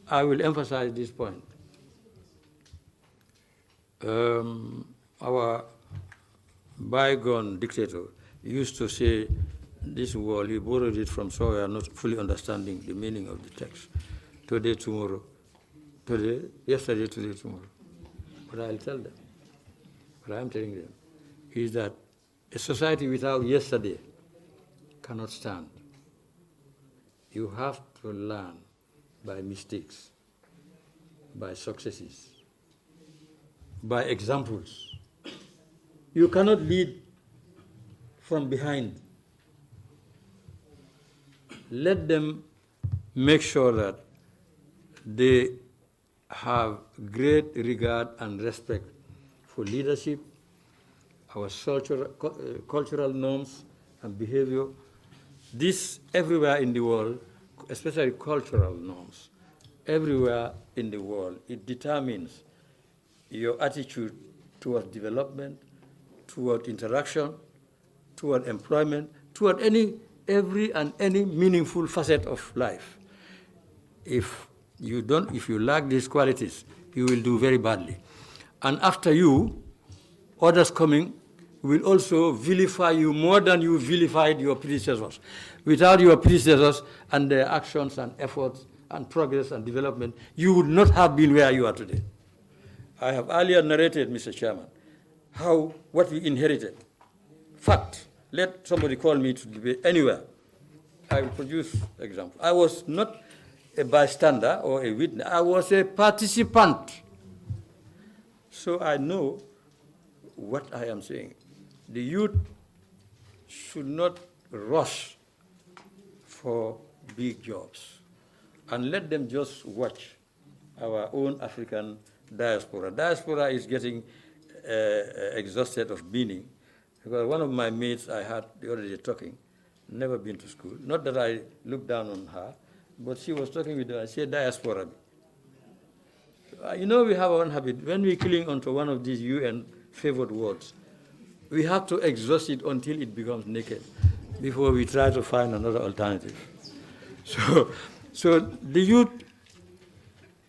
C: I will emphasize this point. Our bygone dictator used to say, this wall, he borrowed it from somewhere, not fully understanding the meaning of the text. Today, tomorrow. Today, yesterday, today, tomorrow. But I'll tell them, what I'm telling them, is that a society without yesterday cannot stand. You have to learn by mistakes, by successes, by examples. You cannot lead from behind. Let them make sure that they have great regard and respect for leadership, our cultural norms and behavior. This everywhere in the world, especially cultural norms, everywhere in the world, it determines your attitude toward development, toward interaction, toward employment, toward every and any meaningful facet of life. If you lack these qualities, you will do very badly. And after you, others coming will also vilify you more than you vilified your predecessors. Without your predecessors and their actions and efforts and progress and development, you would not have been where you are today. I have earlier narrated, Mr. Chairman, what we inherited. Fact. Let somebody call me to debate anywhere. I will produce example. I was not a bystander or a witness. I was a participant. So I know what I am saying. The youth should not rush for big jobs, and let them just watch our own African diaspora. Diaspora is getting exhausted of meaning, because one of my mates I had the other day talking, never been to school. Not that I look down on her, but she was talking with her. I said diaspora. You know, we have one habit. When we cling onto one of these UN-favored words, we have to exhaust it until it becomes naked before we try to find another alternative. So the youth,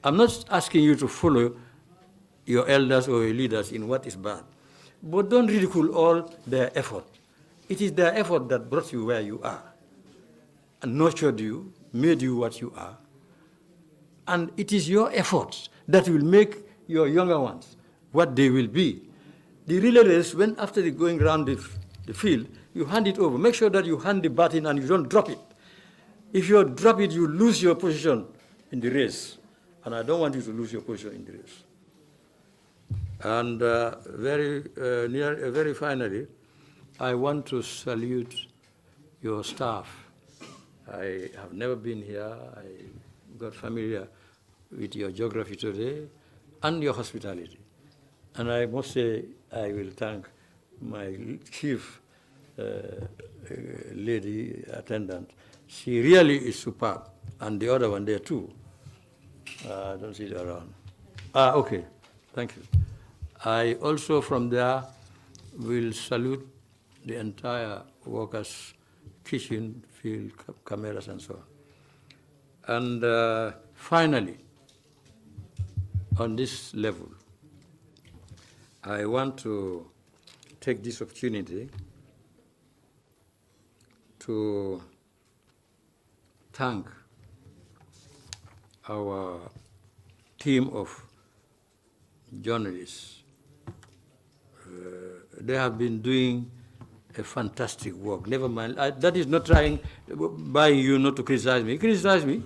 C: I'm not asking you to follow your elders or your leaders in what is bad, but don't ridicule all their effort. It is their effort that brought you where you are and nurtured you, made you what you are. And it is your efforts that will make your younger ones what they will be. The relay race, when after the going around the field, you hand it over. Make sure that you hand the baton and you don't drop it. If you drop it, you lose your position in the race. And I don't want you to lose your position in the race. And very finally, I want to salute your staff. I have never been here. I got familiar with your geography today and your hospitality. And I must say, I will thank my chief lady attendant. She really is superb. And the other one there too. I don't see it around. Okay, thank you. I also from there will salute the entire workers' kitchen, field, cameras, and so on. And finally, on this level, I want to take this opportunity to thank our team of journalists. They have been doing a fantastic work. Never mind, that is not trying by you not to criticize me. Criticize me.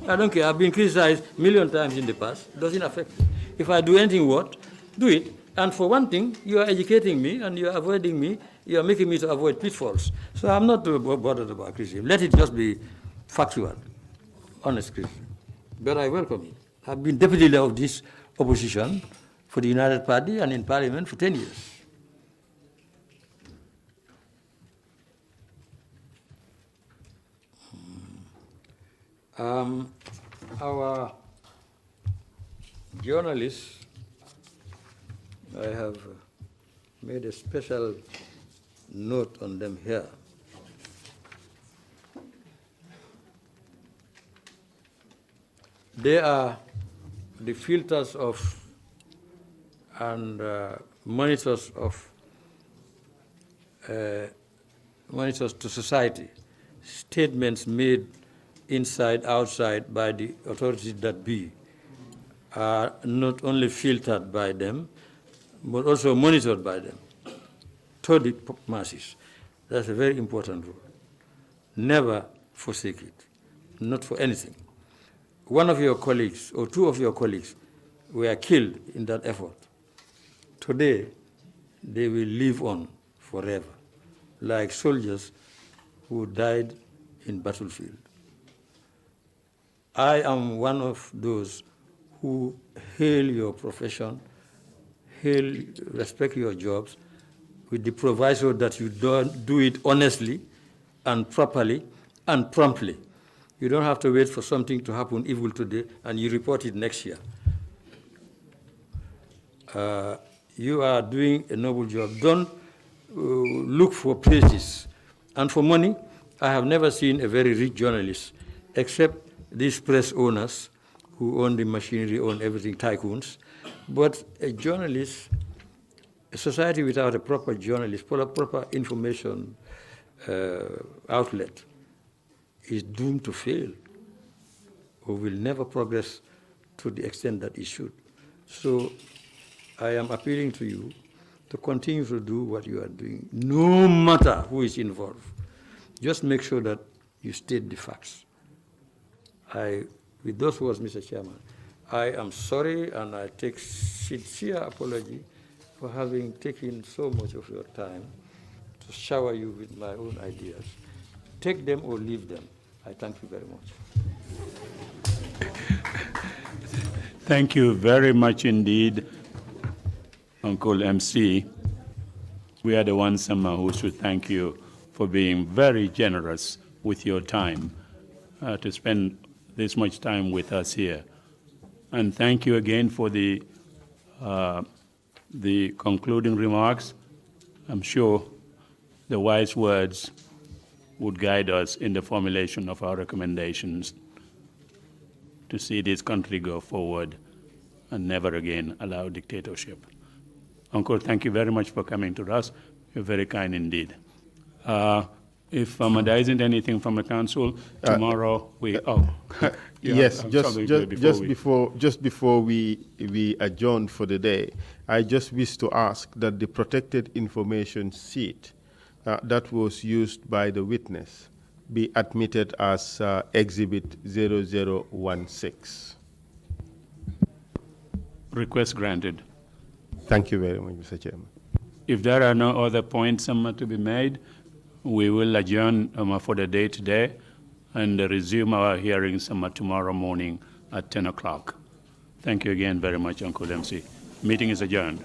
C: I don't care. I've been criticized a million times in the past. It doesn't affect me. If I do anything, what? Do it. And for one thing, you are educating me and you are avoiding me. You are making me to avoid pitfalls. So I'm not bothered about criticism. Let it just be factual, honest criticism. But I welcome it. I've been deputy leader of this opposition for the United Party and in Parliament for 10 years. Our journalists, I have made a special note on them here. They are the filters of and monitors to society, statements made inside, outside by the authorities that be are not only filtered by them, but also monitored by them to the masses. That's a very important rule. Never forsake it, not for anything. One of your colleagues or two of your colleagues were killed in that effort. Today, they will live on forever, like soldiers who died in battlefield. I am one of those who hail your profession, respect your jobs, with the proviso that you don't do it honestly and properly and promptly. You don't have to wait for something to happen evil today and you report it next year. You are doing a noble job. Don't look for praises. And for money, I have never seen a very rich journalist, except these press owners who own the machinery, own everything, tycoons. But a journalist, a society without a proper journalist, proper information outlet, is doomed to fail or will never progress to the extent that it should. So I am appealing to you to continue to do what you are doing, no matter who is involved. Just make sure that you state the facts. With those words, Mr. Chairman, I am sorry and I take sincere apology for having taken so much of your time to shower you with my own ideas. Take them or leave them. I thank you very much.
B: Thank you very much indeed, Uncle MC. We are the ones who should thank you for being very generous with your time to spend this much time with us here. And thank you again for the concluding remarks. I'm sure the wise words would guide us in the formulation of our recommendations to see this country go forward and never again allow dictatorship. Uncle, thank you very much for coming to us. You're very kind indeed. If there isn't anything from the council, tomorrow
A: yes, just before we adjourn for the day, I just wish to ask that the protected information sheet that was used by the witness be admitted as Exhibit 0016.
B: Request granted.
A: Thank you very much, Mr. Chairman.
B: If there are no other points to be made, we will adjourn for the day today and resume our hearings tomorrow morning at 10 o'clock. Thank you again very much, Uncle MC. Meeting is adjourned.